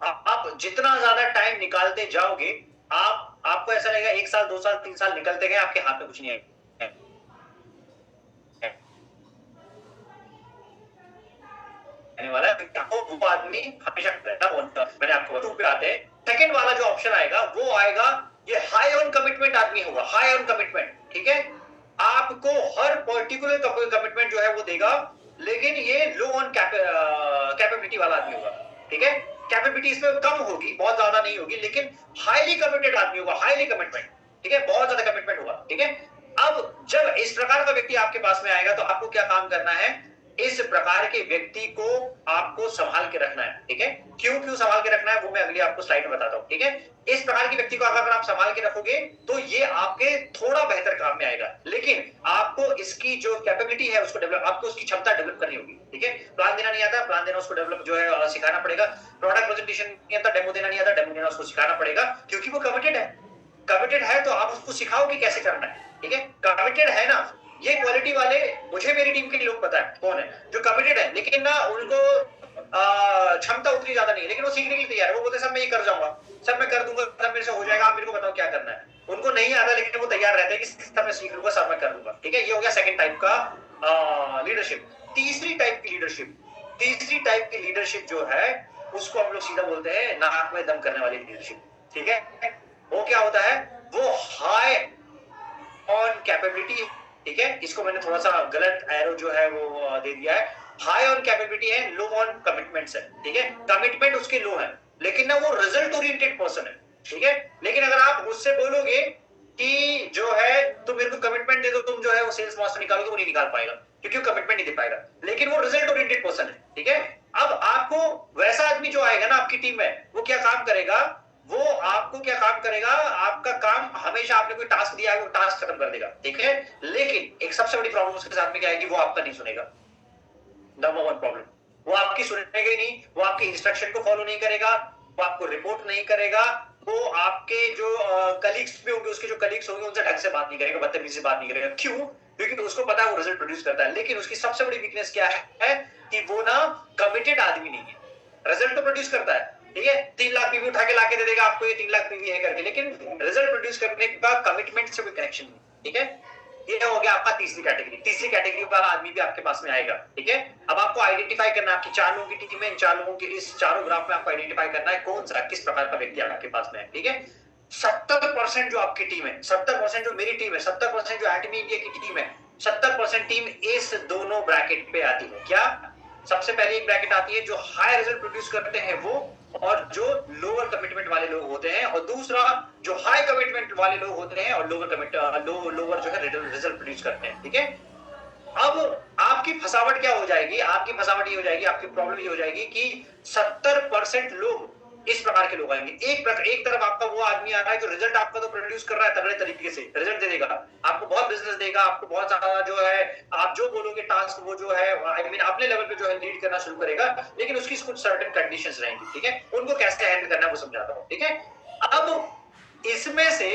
आप जितना ज्यादा टाइम निकालते जाओगे, आपको ऐसा लगेगा 1 साल 2 साल 3 साल निकलते गए, आपके हाथ में कुछ नहीं आएगा। वाला वो आदमी हमेशा रहता है। मैंने आपको 2 पे आते हैं। सेकंड वाला जो ऑप्शन आएगा वो आएगा, ये हाई ऑन कमिटमेंट आदमी होगा, हाई ऑन कमिटमेंट, ठीक है? आपको हर पर्टिकुलर कमिटमेंट जो है वो देगा, लेकिन ये लो ऑन कैपेबिलिटी वाला आदमी होगा, ठीक है? कैपेबिलिटी इसमें कम होगी, बहुत ज्यादा नहीं होगी, लेकिन हाईली कमिटेड आदमी होगा, हाईली कमिटमेंट, ठीक है? बहुत ज्यादा कमिटमेंट होगा, ठीक है? अब जब इस प्रकार का व्यक्ति आपके पास में आएगा तो आपको क्या काम करना है? इस प्रकार के व्यक्ति को आपको संभाल के रखना है, ठीक है? क्यों संभाल के रखना है वो मैं अगली आपको स्लाइड में बताता हूं, ठीक है? इस प्रकार के व्यक्ति को अगर आप संभाल के रखोगे तो ये आपके थोड़ा बेहतर काम में आएगा, लेकिन आपको इसकी जो कैपेबिलिटी है उसको डेवलप, आपको उसकी क्षमता डेवलप करनी होगी, ठीक है? प्लान देना नहीं आता, प्लान देना उसको डेवलप जो है सिखाना पड़ेगा। प्रोडक्ट प्रेजेंटेशन नहीं आता, डेमो देना नहीं आता, डेमो देना उसको सिखाना पड़ेगा, क्योंकि वो कमिटेड है। कमिटेड है तो आप उसको सिखाओ कि कैसे करना है, ठीक है? कमिटेड है ना, ये क्वालिटी वाले मुझे मेरी टीम के लोग पता है कौन है जो कमिटेड है, लेकिन ना उनको क्षमता उतनी ज्यादा नहीं है, लेकिन वो सीखने के लिए तैयार है। वो बोलते सब मैं ये कर जाऊंगा, सब मैं कर दूंगा, सब मेरे से हो जाएगा, आप मेरे को बताओ क्या करना है। उनको नहीं आता, लेकिन वो तैयार रहते हैं कि सब मैं सीख लूंगा, सब मैं कर लूंगा, ठीक है? ये हो गया सेकंड टाइप का लीडरशिप। तीसरी टाइप की लीडरशिप जो है उसको हम लोग सीधा बोलते हैं नाक में दम करने वाली लीडरशिप, ठीक है? वो क्या होता है? वो हाई ऑन कैपेबिलिटी, ठीक है? इसको मैंने थोड़ा सा गलत एरो जो है वो दे दिया है। हाई ऑन कैपेबिलिटी है, लो ऑन कमिटमेंट्स है, ठीक है? कमिटमेंट उसके लो है, लेकिन ना वो रिजल्ट ओरिएंटेड पर्सन है, ठीक है? लेकिन अगर आप उससे बोलोगे कि जो है तुम मेरे को कमिटमेंट दे दो, तुम जो है वो सेल्स मास्टर निकालोगे, वो नहीं निकाल पाएगा, क्योंकि वो कमिटमेंट नहीं दे पाएगा, लेकिन वो रिजल्ट ओरिएंटेड पर्सन है, ठीक है? अब आपको वैसा आदमी जो आएगा ना आपकी टीम में, वो क्या काम करेगा? वो आपको क्या काम करेगा? आपका काम हमेशा, आपने कोई टास्क दिया है वो टास्क खत्म कर देगा, ठीक है? लेकिन एक सबसे बड़ी प्रॉब्लम उसके साथ में क्या आएगी? वो आपका नहीं सुनेगा। नंबर 1 प्रॉब्लम, वो आपकी सुनेगा ही नहीं, वो आपके इंस्ट्रक्शन को फॉलो नहीं करेगा, वो आपको रिपोर्ट नहीं करेगा, वो आपके जो कलीग्स भी होंगे, उसके जो कलीग्स होंगे उनसे ढंग से बात नहीं करेगा, बदतमीजी से बात नहीं करेगा। क्यों? क्योंकि उसको पता है वो रिजल्ट प्रोड्यूस करता है, लेकिन उसकी सबसे बड़ी वीकनेस क्या है कि वो ना कमिटेड आदमी नहीं है। रिजल्ट तो प्रोड्यूस करता है, ठीक है? 3 लाख पीवी उठा के लाके दे देगा आपको, ये 3 लाख पीवी है करके, लेकिन रिजल्ट प्रोड्यूस करने का कमिटमेंट से कोई कनेक्शन नहीं, ठीक है? ये हो गया आपका तीसरी कैटेगरी वाला आदमी भी आपके पास में आएगा, ठीक है? अब आपको आइडेंटिफाई करना है, आपकी 4 लोगों की टीम है, इन 4 लोगों के इस चारों ग्राफ में आपको आइडेंटिफाई करना है कौन सा किस प्रकार का व्यक्ति आपके पास में है, ठीक है? 70% जो आपकी टीम है, 70% जो मेरी टीम है, 70% जो एटमी इंडिया की टीम है, 70% टीम इस दोनों ब्रैकेट पे आती है। क्या? सबसे पहले एक ब्रैकेट आती है जो हाई रिजल्ट प्रोड्यूस करते हैं वो, और जो लोअर कमिटमेंट वाले लोग होते हैं, और दूसरा जो हाई कमिटमेंट वाले लोग होते हैं और लोअर जो है रिजल्ट प्रोड्यूस करते हैं, ठीक है? अब आपकी फसावट क्या हो जाएगी? आपकी फसावट ये हो जाएगी, आपकी प्रॉब्लम ये हो जाएगी कि 70% लोग इस प्रकार के लोग आएंगे। एक तरफ आपका वो आदमी आ रहा है जो रिजल्ट आपका तो प्रोड्यूस कर रहा है तगड़े तरीके से, रिजल्ट दे देगा, आपको बहुत बिजनेस देगा, आपको बहुत ज्यादा जो है आप जो बोलोगे टास्क वो जो है आई मीन अपने लेवल पे जो है लीड करना शुरू करेगा, लेकिन उसकी कुछ सर्टेन कंडीशंस रहेंगी, ठीक है? उनको कैसे हैंडल करना है वो समझाता हूं, ठीक है? अब इसमें से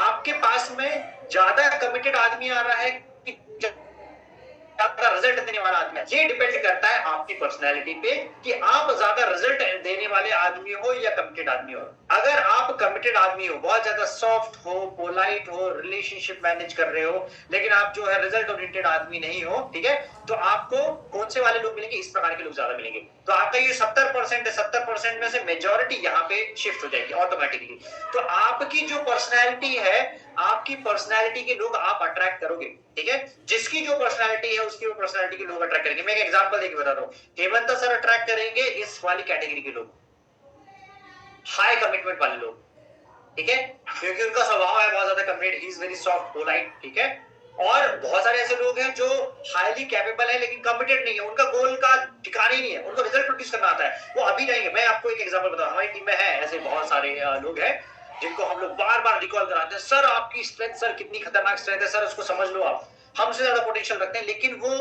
आपके पास में ज्यादा कमिटेड आदमी आ रहा है कि ज्यादा रिजल्ट देने वाला आदमी है, ये डिपेंड करता है आपकी पर्सनैलिटी पे कि आप ज्यादा रिजल्ट देने वाले आदमी हो या कमिटेड आदमी हो। अगर आप कमिटेड आदमी हो, बहुत ज्यादा सॉफ्ट हो, पोलाइट हो, रिलेशनशिप मैनेज कर रहे हो, लेकिन आप जो है रिजल्ट ओरिएंटेड आदमी नहीं हो, ठीक है, तो आपको कौन से वाले लोग मिलेंगे? इस प्रकार के लोग ज्यादा मिलेंगे। तो आपका ये 70% है, 70% में से मेजॉरिटी यहाँ पे शिफ्ट हो जाएगी ऑटोमेटिकली। तो आपकी जो पर्सनैलिटी है, आपकी पर्सनैलिटी के लोग आप अट्रैक्ट करोगे, ठीक है। जिसकी जो पर्सनैलिटी है उसकी वो पर्सनैलिटी के लोग अट्रैक्ट करेंगे। मैं एक एग्जांपल देके बता रहा हूँ, हेमंत सर अट्रैक्ट करेंगे इस वाली कैटेगरी के लोग, हाई कमिटमेंट वाले लोग, ठीक है, क्योंकि उनका स्वभाव है बहुत ज्यादा committed, he is very soft polite, ठीक है। और बहुत सारे ऐसे लोग हैं जो हाईली कैपेबल है लेकिन कमिटेड नहीं है, उनका गोल का ठिकाना ही नहीं है, उनको रिजल्ट प्रोड्यूस करना आता है, वो अभी जाएंगे। मैं आपको एक एग्जांपल बताऊं, हमारी टीम में है ऐसे बहुत सारे लोग हैं जिनको हम लोग बार बार रिकॉल कराते हैं, सर आपकी स्ट्रेंथ, सर कितनी खतरनाक स्ट्रेंथ है, सर उसको समझ लो, आप हमसे ज्यादा पोटेंशियल रखते हैं, लेकिन वो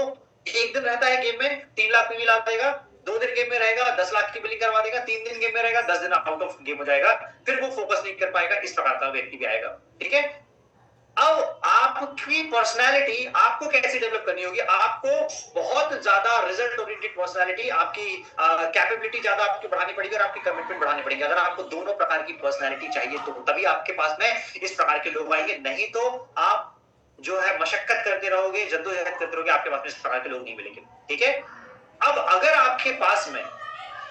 एक दिन रहता है गेम में 3 लाख पीवी ला देगा, 2 दिन गेम में रहेगा 10 लाख की बिलिंग करवा देगा, 3 दिन गेम में रहेगा 10 दिन आउट ऑफ गेम हो जाएगा, फिर वो फोकस नहीं कर पाएगा, इस प्रकार का व्यक्ति भी आएगा, ठीक है। अब आपकी पर्सनालिटी आपको कैसे डेवलप करनी होगी? आपको बहुत ज्यादा रिजल्ट ओरिएंटेड पर्सनालिटी, आपकी कैपेबिलिटी ज्यादा आपकी बढ़ानी पड़ेगी और आपकी कमिटमेंट बढ़ानी पड़ेगी। अगर आपको दोनों प्रकार की पर्सनालिटी चाहिए तो तभी आपके पास में इस प्रकार के लोग आएंगे, नहीं तो आप जो है मशक्कत करते रहोगे, जद्दोजहद करते रहोगे, आपके पास में इस प्रकार के लोग नहीं मिलेंगे, ठीक है। अब अगर आपके पास में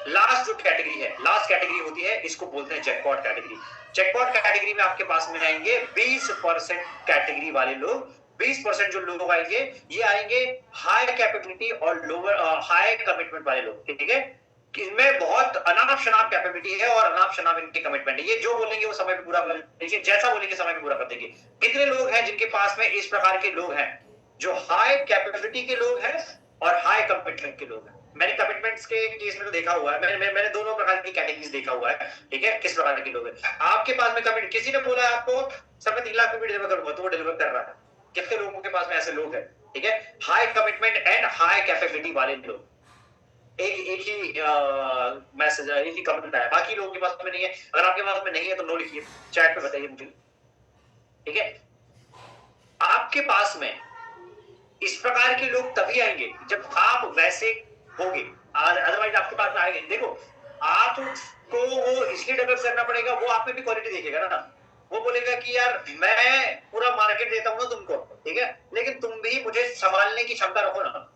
लास्ट जो कैटेगरी है, लास्ट कैटेगरी होती है, इसको बोलते हैं जैकपॉट कैटेगरी। जैकपॉट कैटेगरी में आपके पास में आएंगे 20% कैटेगरी वाले लोग। 20% जो लोग आएंगे, ये आएंगे हाई कैपेबिलिटी और लोअर हाई कमिटमेंट वाले लोग, ठीक है। इनमें बहुत अनाप शनाप कैपेबिलिटी है और अनाप शनाप इनकी कमिटमेंट है, ये जो बोलेंगे वो समय पे पूरा कर देंगे, जैसा बोलेंगे समय पे पूरा कर देंगे। कितने लोग हैं जिनके पास में इस प्रकार के लोग हैं, जो हाई कैपेबिलिटी के लोग हैं और हाई कमिटमेंट के लोग हैं? मैंने कमिटमेंट्स के केस में तो देखा हुआ है, मैंने दोनों प्रकार की कैटेगरीज देखा हुआ है, ठीक है, किस प्रकार के लोग हैं आपके पास में। कमिट किसी ने बोला आपको सर मैं 3 लाख में डिलीवर करूंगा, तो वो डिलीवर कर रहा है। कितने लोगों के पास में ऐसे लोग हैं, ठीक है, high commitment and high capability वाले लोग। एक ही मैसेज, एक ही कमेंट है, बाकी लोगों के पास में नहीं है। अगर आपके पास में नहीं है तो नो लिखिए, चैट पे बताइए मुझे, ठीक है। आपके पास में इस प्रकार के लोग तभी आएंगे जब आप वैसे होगे, अदरवाइज आपके पास में आएंगे। देखो, आपको वो इसलिए डेवलप करना पड़ेगा, वो आप में भी क्वालिटी देखेगा ना, वो बोलेगा कि यार मैं पूरा मार्केट देता हूं ना तुमको, ठीक है, लेकिन तुम भी मुझे संभालने की क्षमता रखो ना,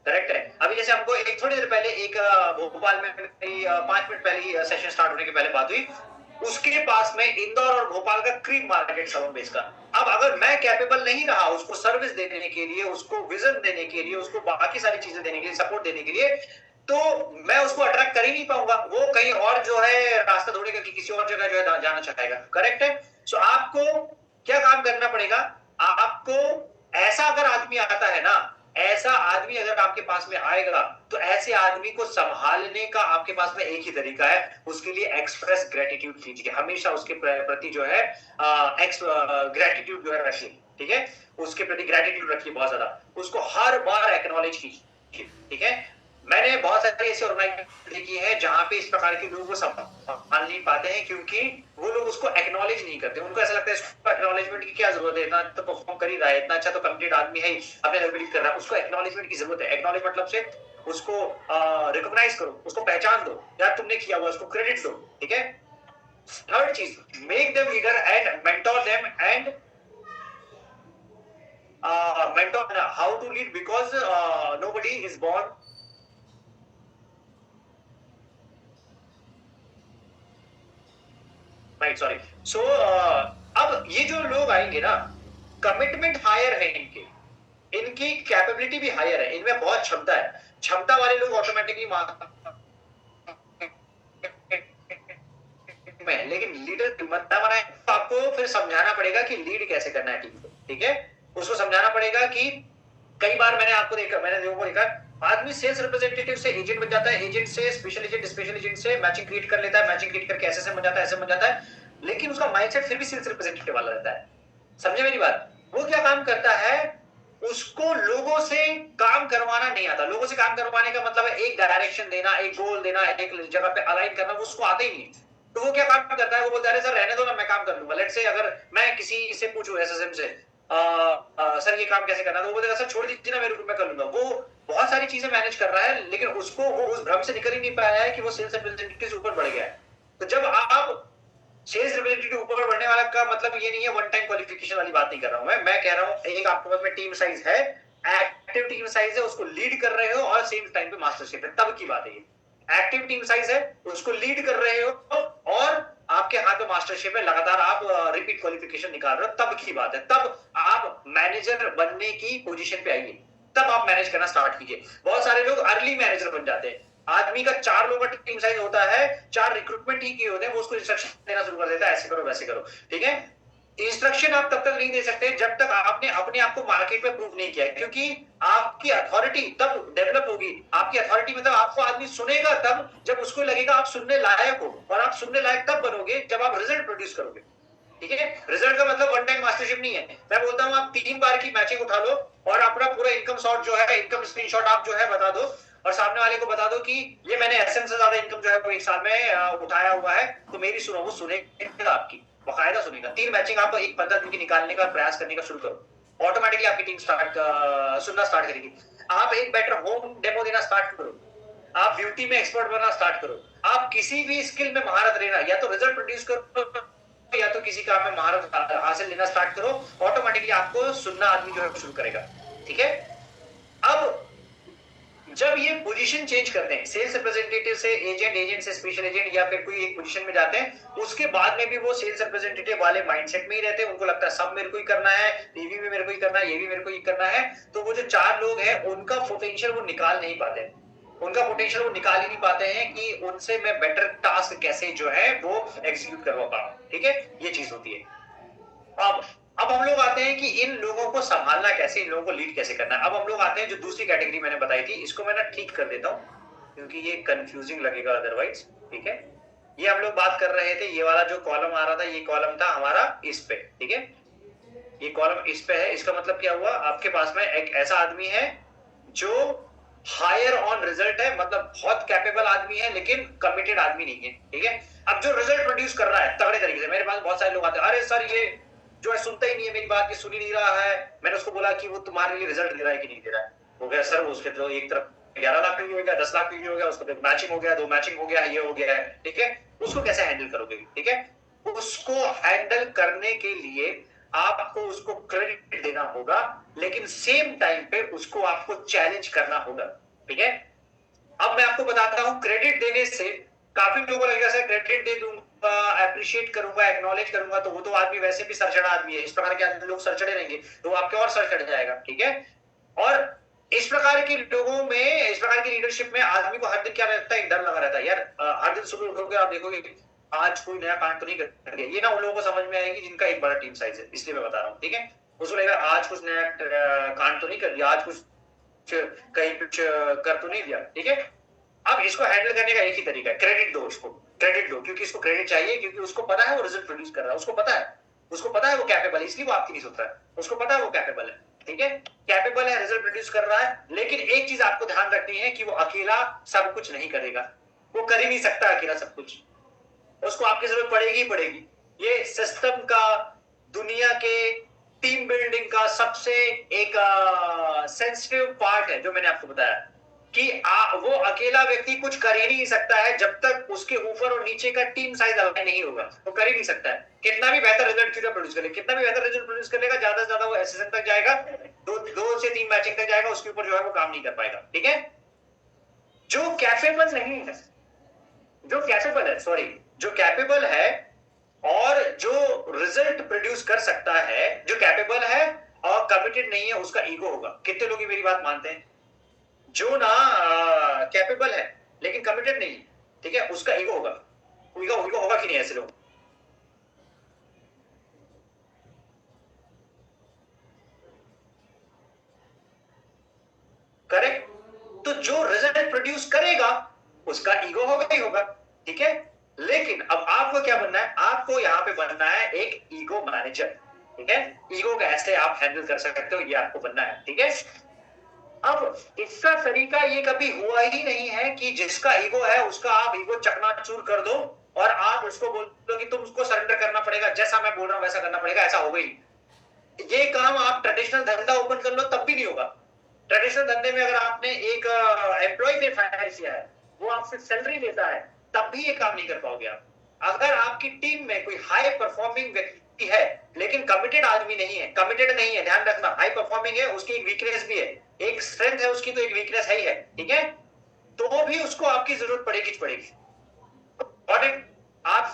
करेक्ट है। अभी जैसे हमको एक थोड़ी देर पहले एक भोपाल में 5 मिनट पहले सेशन स्टार्ट होने के पहले बात हुई, उसके पास में इंदौर और भोपाल का क्रीम मार्केट सलोन बेस का। अब अगर मैं कैपेबल नहीं रहा उसको सर्विस देने के लिए, उसको विजन देने के लिए, उसको बाकी सारी चीजें देने के लिए, सपोर्ट देने के लिए, तो मैं उसको अट्रैक्ट कर ही नहीं पाऊंगा, वो कहीं और जो है रास्ता ढूंढेगा कि किसी और जगह जो है जाना चाहेगा, करेक्ट है। सो आपको क्या काम करना पड़ेगा? आपको ऐसा अगर आदमी आता है ना, ऐसा आदमी अगर आपके पास में आएगा, तो ऐसे आदमी को संभालने का आपके पास में एक ही तरीका है, उसके लिए एक्सप्रेस ग्रेटिट्यूड कीजिए, हमेशा उसके प्रति जो है ग्रेटिट्यूड जो है रखिए, ठीक है, उसके प्रति ग्रेटिट्यूड रखिए बहुत ज्यादा, उसको हर बार एक्नॉलेज कीजिए, ठीक है। मैंने बहुत सारी ऐसी ऑर्गेनाइजेशन देखी है जहां पे इस प्रकार के लोग वो संभाल नहीं पाते हैं, क्योंकि वो लोग उसको एक्नॉलेज नहीं करते। उनको ऐसा लगता है इसको एक्नॉलेजमेंट की क्या जरूरत है, इतना तो परफॉर्म कर ही रहा है, इतना अच्छा तो कमिटेड आदमी है, अपने बिलीव कर रहा है, उसको एक्नॉलेजमेंट की जरूरत है। एक्नॉलेज मतलब से उसको रिकॉग्नाइज करो, उसको पहचान दो, यार तुमने किया हुआ, उसको क्रेडिट दो, ठीक है। थर्ड चीज, make them leader and mentor them and mentor how to lead, because nobody is born right, sorry, so अब ये जो लोग आएंगे ना, कमिटमेंट हायर है इनकी, इनकी कैपेबिलिटी भी हायर है, इनमें बहुत क्षमता है, क्षमता वाले लोग ऑटोमेटिकली में, लेकिन लीडर मत बनाए, तो आपको फिर समझाना पड़ेगा कि लीड कैसे करना है टीम को, ठीक है। उसको समझाना पड़ेगा कि कई बार मैंने लोगों को देखा, आदमी सेल्स रिप्रेजेंटेटिव से एजेंट बन जाता है, एजेंट से स्पेशल एजेंट से मैचिंग क्रिएट कर लेता है, मैचिंग क्रिएट करके ऐसे बन जाता है, ऐसे बन जाता है, लेकिन उसका माइंडसेट फिर भी सेल्स रिप्रेजेंटेटिव वाला रहता है। समझे मेरी बात? वो क्या काम करता है, उसको लोगों से काम करवाना नहीं आता। लोगों से काम करवाने का मतलब है एक डायरेक्शन देना, एक गोल देना, एक जगह पे अलाइन करना, वो उसको आता ही नहीं। तो वो क्या काम करता है, वो बोलता है अरे सर रहने दो ना, मैं काम कर लूंगा। लेट्स से अगर मैं किसी से पूछूं एसएसएम से सर ये काम कैसे करना, तो वो बोलेगा सर छोड़ दीजिए ना, मेरे रूप में कर लूंगा। वो बहुत सारी चीजें मैनेज कर रहा है, लेकिन उसको वो उस भ्रम से निकल ही नहीं पाया है कि वो सेल्स रिप्रेजेंटेटिव से ऊपर बढ़ गया है। तो जब आप सेल्स रिप्रेजेंटेटिव ऊपर बढ़ने वाला का मतलब ये नहीं है वन टाइम क्वालिफिकेशन वाली बात नहीं कर रहा हूं मैं कह रहा हूं एक आपके पास में टीम साइज है, एक्टिव टीम साइज है, उसको लीड कर रहे हो और सेम टाइम पे मास्टरशिप है, तब की बात है ये। एक्टिव टीम साइज है, उसको लीड कर रहे हो और आपके हाथ में मास्टरशिप है, लगातार आप रिपीट क्वालिफिकेशन निकाल रहे हो, तब की बात है। तब आप मैनेजर बनने की पोजीशन पे आइए, तब आप मैनेज करना स्टार्ट कीजिए। बहुत सारे लोग अर्ली मैनेजर बन जाते हैं। आदमी का 4 लोगों का टीम साइज होता है, 4 रिक्रूटमेंट ही किए होते हैं, वो उसको इंस्ट्रक्शन देना शुरू कर देता है, ऐसे करो वैसे करो, ठीक है। इंस्ट्रक्शन आप तब तक नहीं दे सकते जब तक आपने अपने आप को मार्केट में प्रूव नहीं किया, क्योंकि आपकी अथॉरिटी तब डेवलप होगी। आपकी अथॉरिटी मतलब आपको आदमी सुनेगा तब जब उसको लगेगा आप सुनने लायक हो, और आप सुनने लायक तब बनोगे जब आप रिजल्ट प्रोड्यूस करोगे, ठीक है। रिजल्ट का मतलब वन टाइम मास्टरशिप नहीं है। मैं बोलता हूं आप 3 बार की मैचिंग उठा लो और अपना पूरा इनकम शॉट जो है, इनकम स्क्रीनशॉट आप जो है बता दो, और सामने वाले को बता दो कि ये मैंने एसएम से ज्यादा इनकम जो है वो एक साल में उठाया हुआ है, तो मेरी सुनो, वो सुनेगा आपकी, बाकायदा सुनेगा। 3 मैचिंग आप एक 15 दिन की निकालने का प्रयास करने का शुरू करो, ऑटोमेटिकली आपकी टीम सुनना स्टार्ट करेगी। आप एक बेटर होम डेमो देना स्टार्ट करो, आप ब्यूटी में एक्सपर्ट बनना स्टार्ट करो, आप किसी भी स्किल में महारत लेना, या तो रिजल्ट प्रोड्यूस करो या तो किसी काम में महारत हासिल लेना स्टार्ट करो, ऑटोमेटिकली आपको सुनना आदमी जो है शुरू करेगा, ठीक है। अब जब ये पोजीशन चेंज करते हैं, सेल्स रिप्रेजेंटेटिव से एजेंट, एजेंट से स्पेशल एजेंट, या फिर कोई एक पोजीशन में जाते हैं, उसके बाद में भी वो सेल्स रिप्रेजेंटेटिव वाले माइंडसेट में ही रहते हैं। उनको लगता है सब मेरे को ही करना है, टीवी में मेरे को ही करना है, ये भी मेरे को ही करना है। तो वो जो 4 लोग हैं उनका पोटेंशियल वो निकाल नहीं पाते, उनका पोटेंशियल वो निकाल ही नहीं पाते हैं कि उनसे मैं बेटर टास्क कैसे जो है वो एग्जीक्यूट करवा पाऊं, ठीक है। ये चीज होती है। अब हम लोग आते हैं कि इन लोगों को संभालना कैसे, इन लोगों को लीड कैसे करना है। अब हम लोग आते हैं जो दूसरी कैटेगरी मैंने बताई थी, इसको मैं ना ठीक कर देता हूं क्योंकि ये कंफ्यूजिंग लगेगा अदरवाइज, ठीक है। ये हम लोग बात कर रहे थे, ये वाला जो कॉलम आ रहा था, ये कॉलम था हमारा इस पे, ठीक है। ये कॉलम इस पे है, इसका मतलब क्या हुआ, आपके पास में एक ऐसा आदमी है जो हायर ऑन रिजल्ट है, मतलब बहुत कैपेबल आदमी है लेकिन कमिटेड आदमी नहीं है, ठीक है। अब जो रिजल्ट प्रोड्यूस कर रहा है तगड़े तरीके से, मेरे पास बहुत सारे लोग आते हैं, अरे सर ये जो है सुनता ही नहीं है मेरी बात, ये सुन ही नहीं रहा है। मैंने उसको बोला कि वो तुम्हारे लिए रिजल्ट दे रहा है कि नहीं दे रहा है, वो गया सर उसके तो एक तरफ 11 लाख भी हो गया, 10 लाख भी हो गया, उसको मैचिंग हो गया, 2 मैचिंग हो गया, ये हो गया है, ठीक है। उसको कैसे हैंडल करोगे, ठीक है। उसको हैंडल करने के लिए आपको उसको क्रेडिट देना होगा, लेकिन सेम टाइम पे उसको आपको चैलेंज करना होगा, ठीक है। अब मैं आपको बताता हूं, क्रेडिट देने से काफी लोगों को लगेगा सर क्रेडिट दे दूंगा, अप्रिशिएट करूंगा, एक्नॉलेज करूंगा, तो वो तो आदमी वैसे भी सरचड़ा आदमी है, इस प्रकार के आदमी लोग सरचड़े रहेंगे तो आपके और सर चढ़ जाएगा, ठीक है। और इस प्रकार के लोगों में, इस प्रकार की लीडरशिप में आदमी को हर दिन क्या रहता है, एक डर लगा रहता है, यार हर दिन सुबह उठोगे आप देखोगे आज कोई नया कांड तो नहीं कर दिया। ये ना उन लोगों को समझ में आएगी जिनका एक बड़ा टीम साइज है, इसलिए मैं बता रहा हूँ, ठीक है। उसको लगेगा आज कुछ नया कांड तो नहीं कर दिया, आज कुछ कहीं कुछ कर तो नहीं दिया, ठीक है। अब इसको हैंडल करने का एक ही तरीका है, क्रेडिट दो, उसको क्रेडिट दो, क्योंकि इसको क्रेडिट चाहिए, क्योंकि उसको पता है वो रिजल्ट प्रोड्यूस कर रहा है, उसको पता है वो कैपेबल है, इसलिए वो आपकी नहीं सुनता है, उसको पता है वो कैपेबल है, ठीक है। कैपेबल है, रिजल्ट प्रोड्यूस कर रहा है, लेकिन एक चीज आपको ध्यान रखनी है कि वो अकेला सब कुछ नहीं करेगा, वो कर ही नहीं सकता अकेला सब कुछ, उसको आपकी जरूरत पड़ेगी ही पड़ेगी। ये सिस्टम का, दुनिया के टीम बिल्डिंग का सबसे एक सेंसिटिव पार्ट है जो मैंने आपको बताया कि वो अकेला व्यक्ति कुछ कर ही नहीं सकता है जब तक उसके ऊपर और नीचे का टीम साइज अलाइन नहीं होगा, वो कर ही नहीं सकता है। कितना भी बेहतर रिजल्ट क्यों प्रोड्यूस करे, कितना भी बेहतर रिजल्ट प्रोड्यूस करेगा, ज्यादा से ज्यादा वो एसएसएन तक जाएगा, 2 से 3 मैचिंग तक जाएगा, उसके ऊपर जो है वो काम नहीं कर पाएगा, ठीक है। जो कैपेबल नहीं है, जो कैपेबल है और जो रिजल्ट प्रोड्यूस कर सकता है, जो कैपेबल है और कमिटेड नहीं है, उसका ईगो होगा। कितने लोग मेरी बात मानते हैं? जो ना कैपेबल है लेकिन कमिटेड नहीं, ठीक है, उसका ईगो होगा। ईगो होगा कि नहीं ऐसे लोग? करेक्ट। तो जो रिजल्ट प्रोड्यूस करेगा उसका ईगो होगा ही होगा, ठीक है। लेकिन अब आपको क्या बनना है, आपको यहां पे बनना है एक ईगो मैनेजर, ठीक है। ईगो कैसे आप हैंडल कर सकते हो, ये आपको बनना है, ठीक है। अब इसका तरीका ये कभी हुआ ही नहीं है कि जिसका ईगो है उसका आप ईगो चकनाचूर कर दो और आप उसको बोल दो कि तुम उसको सरेंडर करना पड़ेगा, जैसा मैं बोल रहा हूं वैसा करना पड़ेगा, ऐसा होगा ही। ये काम आप ट्रेडिशनल धंधा ओपन कर लो तब भी नहीं होगा। ट्रेडिशनल धंधे में अगर आपने एक एम्प्लॉय ने फायर किया है, वो आपसे सैलरी लेता है, तब भी ये काम नहीं कर पाओगे आप। अगर आपकी टीम में कोई हाई परफॉर्मिंग व्यक्ति है लेकिन कमिटेड आदमी नहीं है, कमिटेड नहीं है, ध्यान रखना, हाई परफॉर्मिंग है, उसकी एक वीकनेस भी है, एक स्ट्रेंथ है उसकी तो एक वीकनेस है ही है, ठीक है, तो भी उसको आपकी जरूरत पड़ेगी। आप